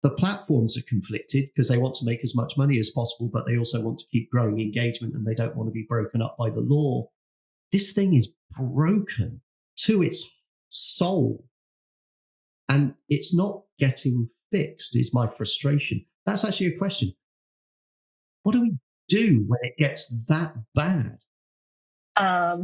S1: The platforms are conflicted because they want to make as much money as possible, but they also want to keep growing engagement and they don't want to be broken up by the law. This thing is broken to its soul and it's not getting fixed is my frustration. That's actually a question. What do we do when it gets that bad?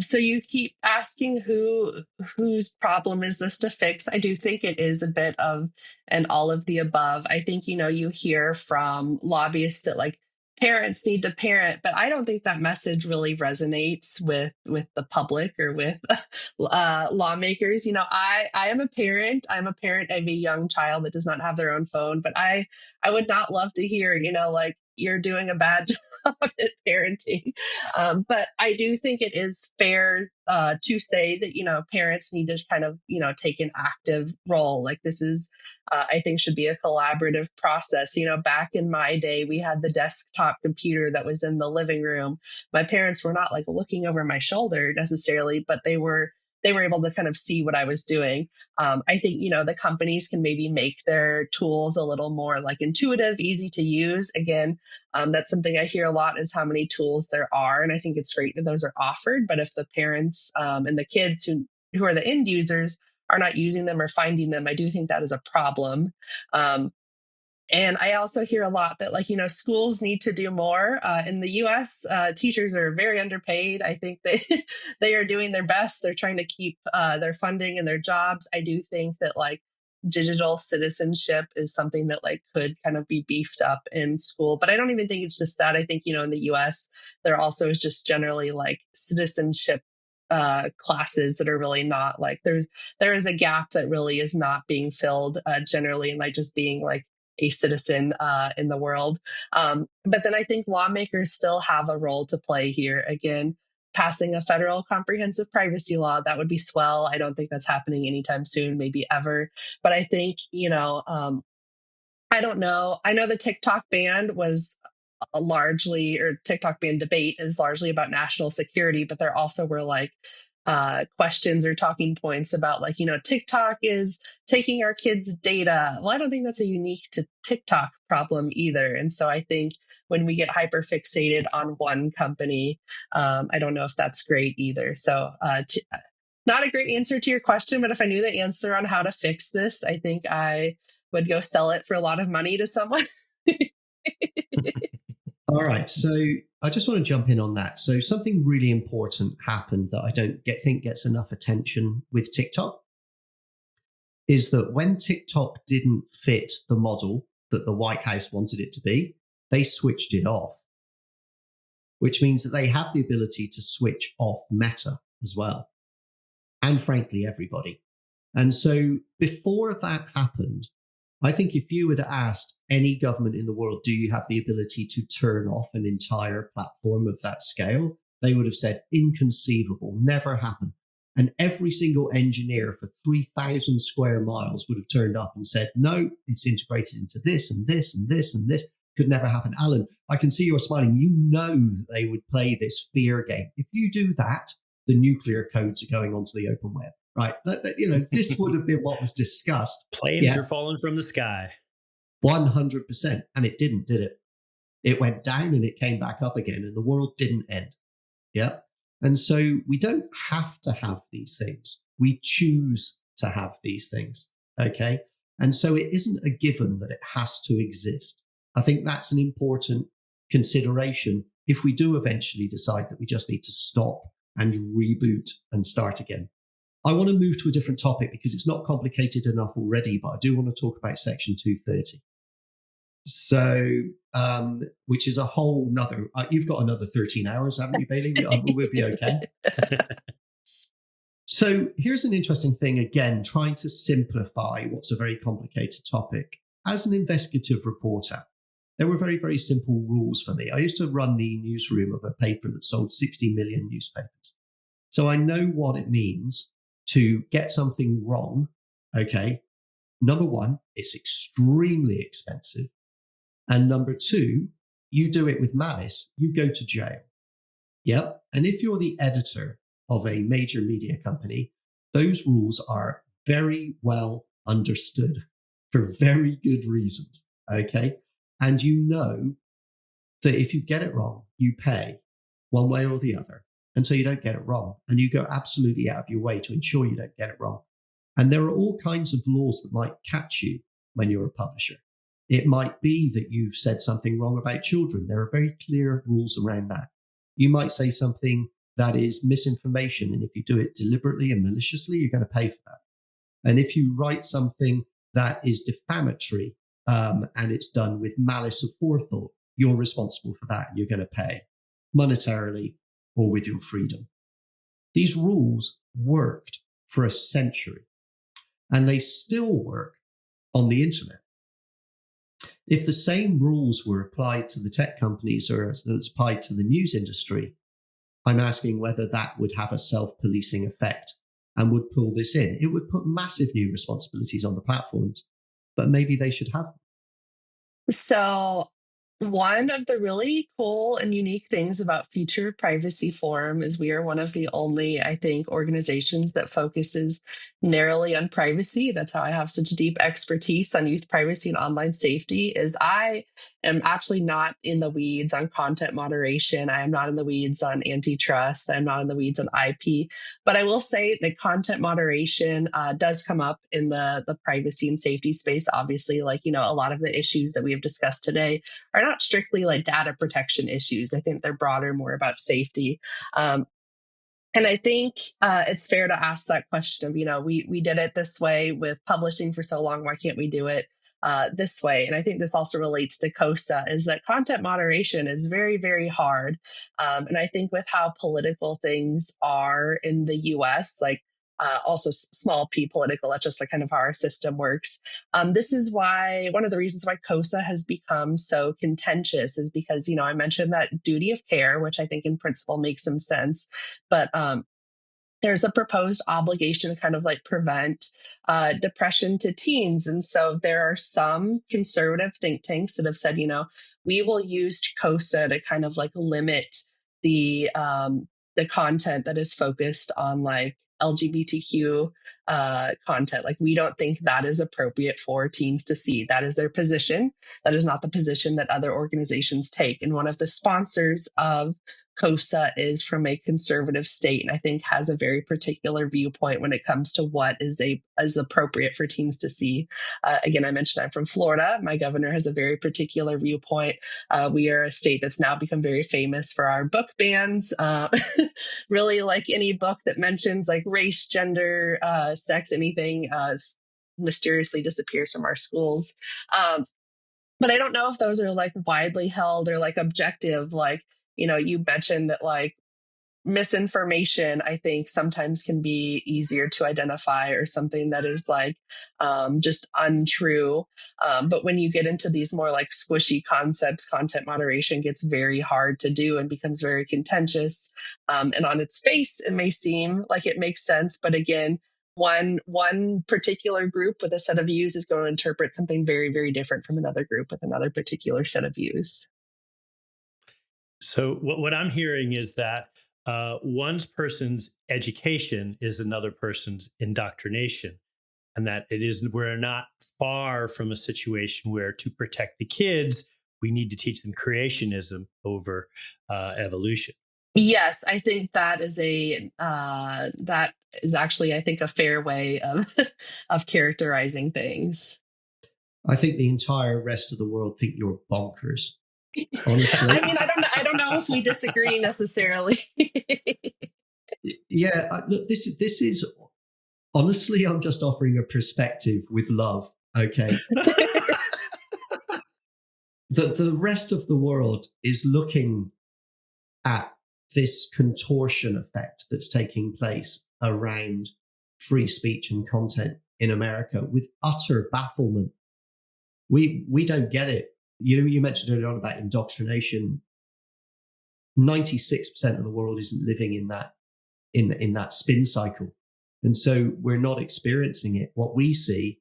S3: So you keep asking whose problem is this to fix? I do think it is a bit of an all of the above. I think, you hear from lobbyists that like parents need to parent, but I don't think that message really resonates with the public or with lawmakers. I am a parent. I'm a parent of a young child that does not have their own phone, but I would not love to hear, like you're doing a bad job at parenting. But I do think it is fair to say that, parents need to kind of, take an active role. Like this is, I think should be a collaborative process. Back in my day, we had the desktop computer that was in the living room. My parents were not like looking over my shoulder necessarily, but they were able to kind of see what I was doing. I think, the companies can maybe make their tools a little more like intuitive, easy to use. Again, that's something I hear a lot is how many tools there are. And I think it's great that those are offered. But if the parents and the kids who are the end users are not using them or finding them, I do think that is a problem. And I also hear a lot that, like, schools need to do more. In the US, teachers are very underpaid. I think they are doing their best. They're trying to keep their funding and their jobs. I do think that, like, digital citizenship is something that, like, could kind of be beefed up in school. But I don't even think it's just that. I think, in the US, there also is just generally, like, citizenship classes that are really not, like, there is a gap that really is not being filled generally, and like just being like a citizen in the world. But then I think lawmakers still have a role to play here. Again, passing a federal comprehensive privacy law, that would be swell. I don't think that's happening anytime soon, maybe ever. But I think, I don't know. I know the TikTok ban was TikTok ban debate is largely about national security, but there also were like questions or talking points about, like, TikTok is taking our kids' data. Well, I don't think that's a unique to TikTok problem either. And so I think when we get hyper fixated on one company, I don't know if that's great either. So not a great answer to your question, but if I knew the answer on how to fix this, I think I would go sell it for a lot of money to someone.
S1: All right. So I just want to jump in on that. So something really important happened that I don't think gets enough attention with TikTok is that when TikTok didn't fit the model that the White House wanted it to be, they switched it off, which means that they have the ability to switch off Meta as well. And frankly, everybody. And so before that happened, I think if you had asked any government in the world, do you have the ability to turn off an entire platform of that scale? They would have said, inconceivable, never happen. And every single engineer for 3,000 square miles would have turned up and said, no, it's integrated into this and this and this and this. Could never happen. Alan, I can see you're smiling. You know that they would play this fear game. If you do that, the nuclear codes are going onto the open web. Right. This would have been what was discussed.
S2: Planes are falling from the sky.
S1: 100%. And it didn't, did it? It went down and it came back up again and the world didn't end. Yeah. And so we don't have to have these things. We choose to have these things. Okay. And so it isn't a given that it has to exist. I think that's an important consideration if we do eventually decide that we just need to stop and reboot and start again. I want to move to a different topic because it's not complicated enough already, but I do want to talk about Section 230. So, which is a whole nother, you've got another 13 hours, haven't you, Bailey? We'll be okay. So here's an interesting thing, again, trying to simplify what's a very complicated topic. As an investigative reporter, there were very, very simple rules for me. I used to run the newsroom of a paper that sold 60 million newspapers. So I know what it means to get something wrong. Okay. Number one, it's extremely expensive. And number two, you do it with malice, you go to jail. Yep. And if you're the editor of a major media company, those rules are very well understood for very good reasons. Okay. And you know that if you get it wrong, you pay one way or the other. And so you don't get it wrong. And you go absolutely out of your way to ensure you don't get it wrong. And there are all kinds of laws that might catch you when you're a publisher. It might be that you've said something wrong about children. There are very clear rules around that. You might say something that is misinformation. And if you do it deliberately and maliciously, you're going to pay for that. And if you write something that is defamatory and it's done with malice of forethought, you're responsible for that. You're going to pay monetarily or with your freedom. These rules worked for a century, and they still work on the internet. If the same rules were applied to the tech companies or as applied to the news industry, I'm asking whether that would have a self-policing effect and would pull this in. It would put massive new responsibilities on the platforms, but maybe they should have them.
S3: So, one of the really cool and unique things about Future Privacy Forum is we are one of the only, I think, organizations that focuses narrowly on privacy. That's how I have such deep expertise on youth privacy and online safety. Is I am actually not in the weeds on content moderation. I am not in the weeds on antitrust. I'm not in the weeds on IP. But I will say that content moderation does come up in the privacy and safety space. Obviously, like, a lot of the issues that we have discussed today are not strictly like data protection issues. I think they're broader, more about safety. And I think it's fair to ask that question of, we did it this way with publishing for so long. Why can't we do it this way? And I think this also relates to COSA, is that content moderation is very, very hard. And I think with how political things are in the US, like also small p political, that's just like kind of how our system works. This is why one of the reasons why COSA has become so contentious is because, I mentioned that duty of care, which I think in principle makes some sense, but there's a proposed obligation to kind of like prevent depression to teens. And so there are some conservative think tanks that have said, we will use COSA to kind of like limit the content that is focused on like LGBTQ content. Like, we don't think that is appropriate for teens to see. That is their position. That is not the position that other organizations take. And one of the sponsors of COSA is from a conservative state, and I think has a very particular viewpoint when it comes to what is appropriate for teens to see. Again, I mentioned I'm from Florida. My governor has a very particular viewpoint. We are a state that's now become very famous for our book bans. Really, like any book that mentions like race, gender, sex, anything mysteriously disappears from our schools. But I don't know if those are like widely held or like objective. Like, you mentioned that like misinformation, I think sometimes can be easier to identify, or something that is like just untrue. But when you get into these more like squishy concepts, content moderation gets very hard to do and becomes very contentious. And on its face, it may seem like it makes sense. But again, one particular group with a set of views is going to interpret something very, very different from another group with another particular set of views.
S2: So what I'm hearing is that one person's education is another person's indoctrination, and that we're not far from a situation where, to protect the kids, we need to teach them creationism over evolution.
S3: Yes, I think that is actually, I think, a fair way of of characterizing things.
S1: I think the entire rest of the world think you're bonkers. Honestly,
S3: I mean, I don't know if we disagree necessarily.
S1: Yeah, look, this is honestly, I'm just offering a perspective with love. Okay, the rest of the world is looking at this contortion effect that's taking place around free speech and content in America with utter bafflement. We don't get it. You mentioned earlier on about indoctrination. 96% of the world isn't living in that spin cycle. And so we're not experiencing it. What we see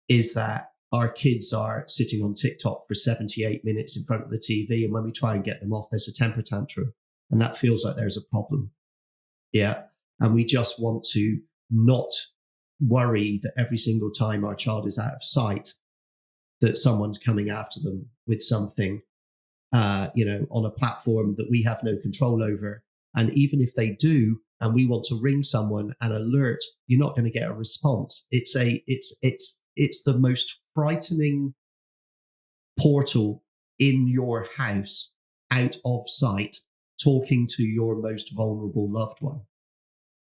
S1: is that our kids are sitting on TikTok for 78 minutes in front of the TV. And when we try and get them off, there's a temper tantrum. And that feels like there's a problem. Yeah. And we just want to not worry that every single time our child is out of sight, that someone's coming after them with something, on a platform that we have no control over. And even if they do, and we want to ring someone and alert, you're not going to get a response. It's the most frightening portal in your house, out of sight, talking to your most vulnerable loved one.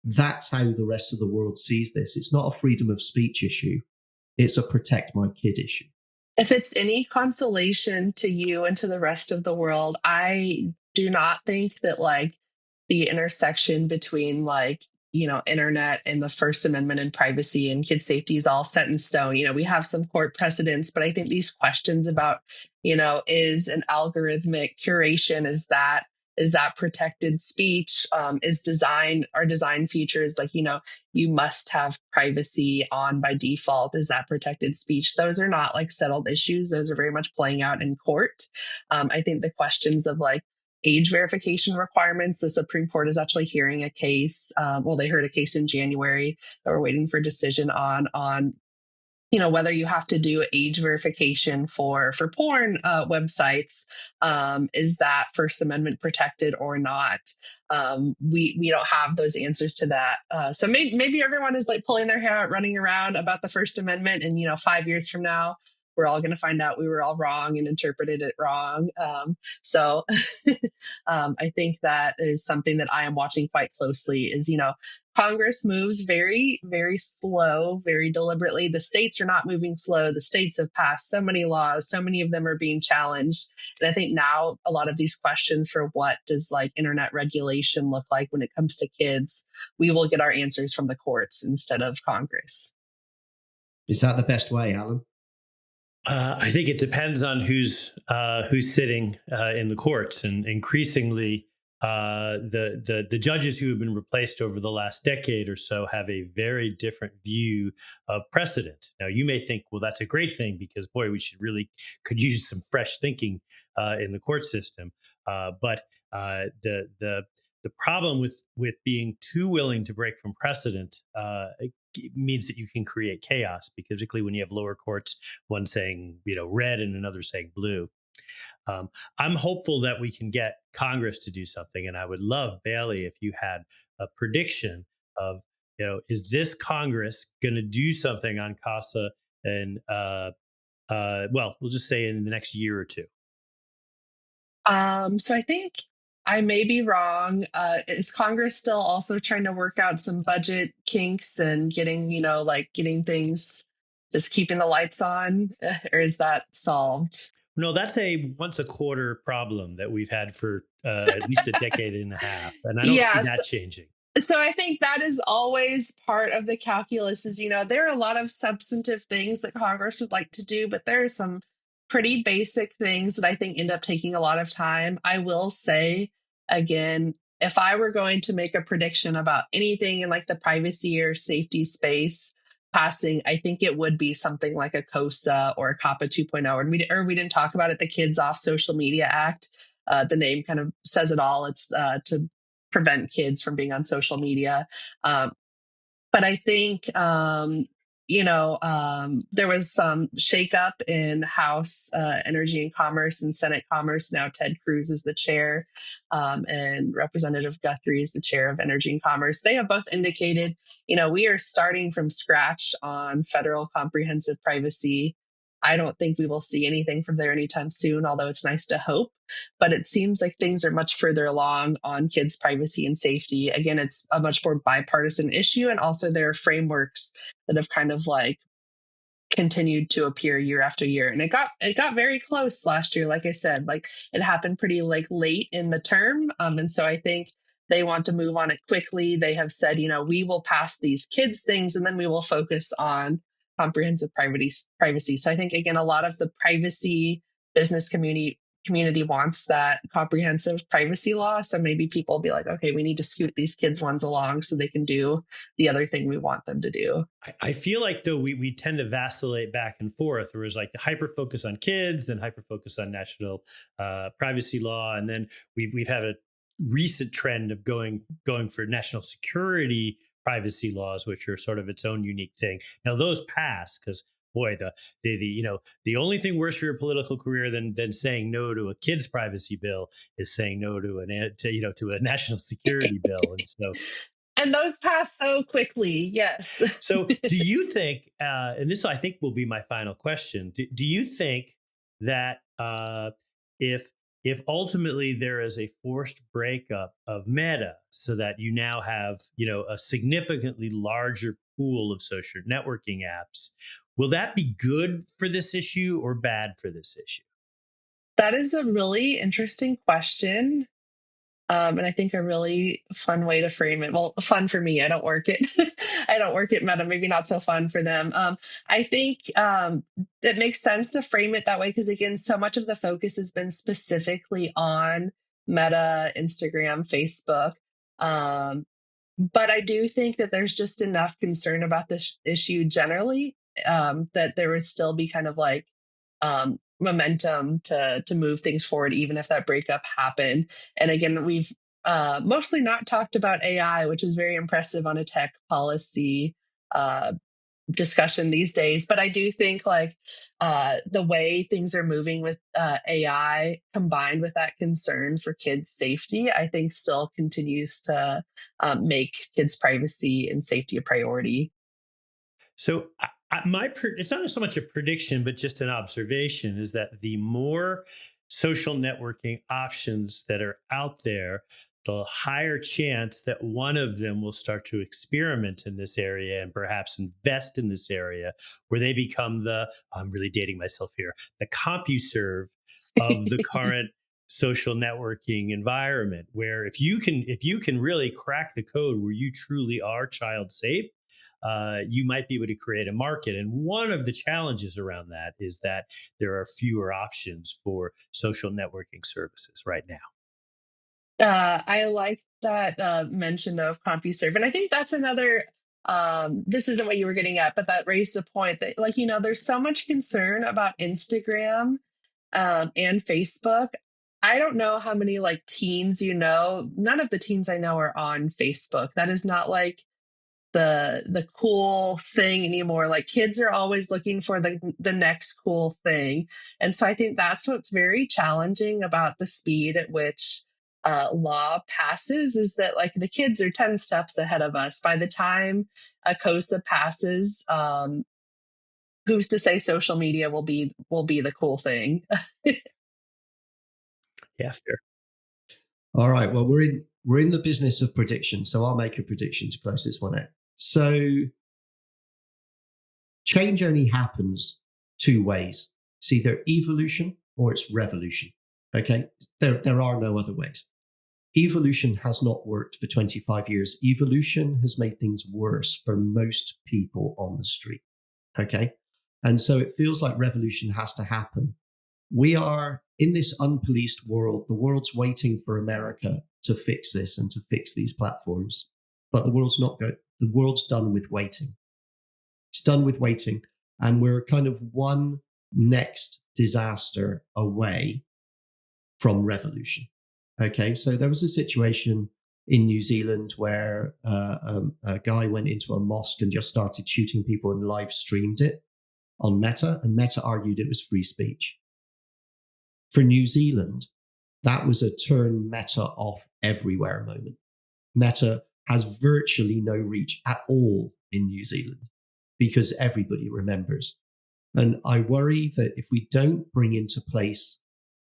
S1: That's how the rest of the world sees this. It's not a freedom of speech issue. It's a protect my kid issue.
S3: If it's any consolation to you and to the rest of the world, I do not think that like the intersection between like, internet and the First Amendment and privacy and kid safety is all set in stone. We have some court precedents, but I think these questions about, is an algorithmic curation, is that protected speech? Are design features like, you must have privacy on by default? Is that protected speech? Those are not like settled issues. Those are very much playing out in court. I think the questions of like age verification requirements, the Supreme Court is actually hearing a case. They heard a case in January that we're waiting for a decision on whether you have to do age verification for porn websites. Is that First Amendment protected or not? We don't have those answers to that. So maybe everyone is like pulling their hair out, running around about the First Amendment, and 5 years from now, we're all going to find out we were all wrong and interpreted it wrong. So I think that is something that I am watching quite closely is, Congress moves very, very slow, very deliberately. The states are not moving slow. The states have passed so many laws. So many of them are being challenged. And I think now a lot of these questions for what does like internet regulation look like when it comes to kids, we will get our answers from the courts instead of Congress.
S1: Is that the best way, Alan?
S2: I think it depends on who's sitting in the courts, and increasingly, the judges who have been replaced over the last decade or so have a very different view of precedent. Now, you may think, well, that's a great thing because, boy, we could use some fresh thinking in the court system. But the problem with being too willing to break from precedent it means that you can create chaos, because particularly when you have lower courts, one saying red and another saying blue. I'm hopeful that we can get Congress to do something, and I would love, Bailey, if you had a prediction of is this Congress going to do something on CASA, and we'll just say in the next year or two.
S3: So I think I may be wrong. Is Congress still also trying to work out some budget kinks and getting things, just keeping the lights on, or is that solved?
S2: No, that's a once a quarter problem that we've had for at least a decade and a half. And I don't see that changing.
S3: So I think that is always part of the calculus is, there are a lot of substantive things that Congress would like to do, but there are some pretty basic things that I think end up taking a lot of time. I will say, again, if I were going to make a prediction about anything in like the privacy or safety space passing, I think it would be something like a COSA or a COPPA 2.0. Or we didn't talk about it, the Kids Off Social Media Act. The name kind of says it all. It's to prevent kids from being on social media. But I think there was some shakeup in House Energy and Commerce and Senate Commerce. Now Ted Cruz is the chair, and Representative Guthrie is the chair of Energy and Commerce. They have both indicated, we are starting from scratch on federal comprehensive privacy. I don't think we will see anything from there anytime soon, although it's nice to hope. But it seems like things are much further along on kids' privacy and safety. Again, it's a much more bipartisan issue. And also there are frameworks that have kind of like continued to appear year after year. And it got very close last year. Like I said, like it happened pretty like late in the term. And so I think they want to move on it quickly. They have said, we will pass these kids things and then we will focus on comprehensive privacy. So I think, again, a lot of the privacy business community wants that comprehensive privacy law. So maybe people will be like, okay, we need to scoot these kids ones along so they can do the other thing we want them to do.
S2: I feel like, though, we tend to vacillate back and forth. There was like the hyper focus on kids, then hyper focus on national privacy law. And then we've had a recent trend of going for national security privacy laws, which are sort of its own unique thing. Now those pass because boy, the only thing worse for your political career than saying no to a kid's privacy bill is saying no to a national security bill, and so.
S3: And those pass so quickly. Yes.
S2: So, do you think, and this I think will be my final question, do you think that if ultimately there is a forced breakup of Meta so that you now have, a significantly larger pool of social networking apps, will that be good for this issue or bad for this issue?
S3: That is a really interesting question. And I think a really fun way to frame it. Well, fun for me. I don't work at I don't work at Meta. Maybe not so fun for them. I think it makes sense to frame it that way because again, so much of the focus has been specifically on Meta, Instagram, Facebook. But I do think that there's just enough concern about this issue generally that there would still be kind of like momentum to move things forward, even if that breakup happened. And again, we've mostly not talked about AI, which is very impressive on a tech policy discussion these days. But I do think like the way things are moving with AI combined with that concern for kids' safety, I think still continues to make kids' privacy and safety a priority.
S2: So it's not so much a prediction, but just an observation is that the more social networking options that are out there, the higher chance that one of them will start to experiment in this area and perhaps invest in this area where they become I'm really dating myself here, the CompuServe of the current social networking environment, where if you can really crack the code where you truly are child safe, you might be able to create a market. And one of the challenges around that is that there are fewer options for social networking services right now.
S3: I like that mention though of CompuServe, and I think that's another. This isn't what you were getting at, but that raised a point that, like, there's so much concern about Instagram and Facebook. I don't know how many like teens none of the teens I know are on Facebook. That is not like the cool thing anymore. Like kids are always looking for the next cool thing. And so I think that's what's very challenging about the speed at which law passes is that like the kids are 10 steps ahead of us. By the time a COSA passes, who's to say social media will be the cool thing?
S2: Yeah, fair.
S1: All right. Well, we're in the business of prediction, so I'll make a prediction to close this one out. So change only happens two ways. It's either evolution or it's revolution. Okay? There are no other ways. Evolution has not worked for 25 years. Evolution has made things worse for most people on the street. Okay? And so it feels like revolution has to happen. We are in this unpoliced world. The world's waiting for America to fix this and to fix these platforms. But the world's not good. The world's done with waiting. It's done with waiting. And we're kind of one next disaster away from revolution. Okay, so there was a situation in New Zealand where a guy went into a mosque and just started shooting people and live streamed it on Meta, and Meta argued it was free speech. For New Zealand, that was a turn Meta off everywhere moment. Meta has virtually no reach at all in New Zealand because everybody remembers. And I worry that if we don't bring into place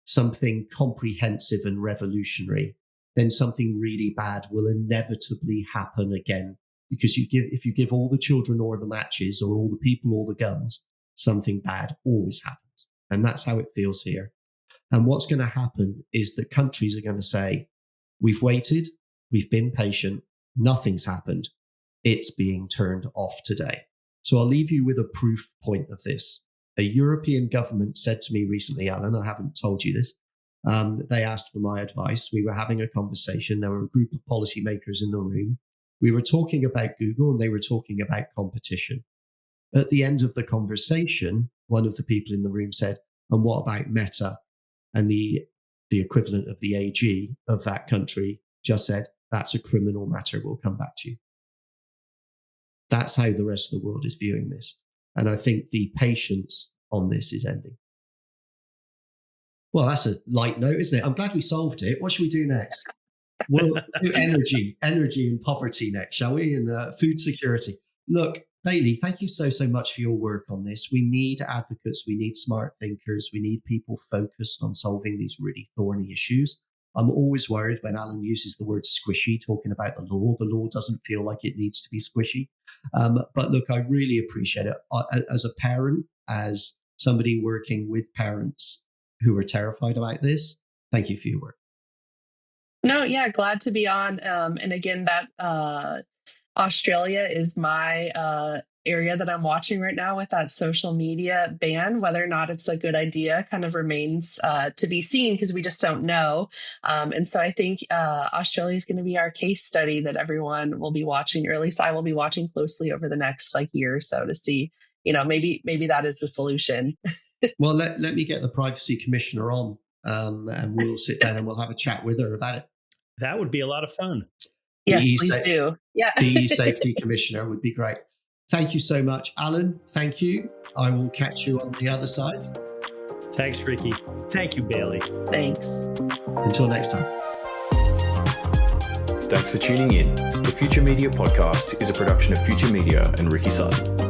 S1: something comprehensive and revolutionary, then something really bad will inevitably happen again. Because if you give all the children all the matches or all the people all the guns, something bad always happens. And that's how it feels here. And what's going to happen is that countries are going to say, we've waited, we've been patient, nothing's happened. It's being turned off today. So I'll leave you with a proof point of this. A European government said to me recently, Alan, I haven't told you this, they asked for my advice. We were having a conversation. There were a group of policymakers in the room. We were talking about Google and they were talking about competition. At the end of the conversation, one of the people in the room said, and what about Meta? And the equivalent of the AG of that country just said, that's a criminal matter. We'll come back to you. That's how the rest of the world is viewing this. And I think the patience on this is ending. Well, that's a light note, isn't it? I'm glad we solved it. What should we do next? We'll do energy and poverty next, shall we? And food security. Look, Bailey, thank you so much for your work on this. We need advocates. We need smart thinkers. We need people focused on solving these really thorny issues. I'm always worried when Alan uses the word squishy, talking about the law. The law doesn't feel like it needs to be squishy. But look, I really appreciate it. As a parent, as somebody working with parents who are terrified about this, thank you for your work.
S3: No, yeah, glad to be on. And again, that Australia is my area that I'm watching right now with that social media ban. Whether or not it's a good idea kind of remains to be seen because we just don't know. And so I think Australia is going to be our case study that everyone will be watching, or at least I will be watching closely over the next year or so to see, maybe that is the solution.
S1: Well, let me get the privacy commissioner on and we'll sit down and we'll have a chat with her about it.
S2: That would be a lot of fun.
S3: Yes, please do. Yeah.
S1: The safety commissioner would be great. Thank you so much, Alan. Thank you. I will catch you on the other side.
S2: Thanks, Ricky. Thank you, Bailey.
S3: Thanks.
S1: Until next time.
S4: Thanks for tuning in. The Future Media Podcast is a production of Future Media and Ricky Sutton.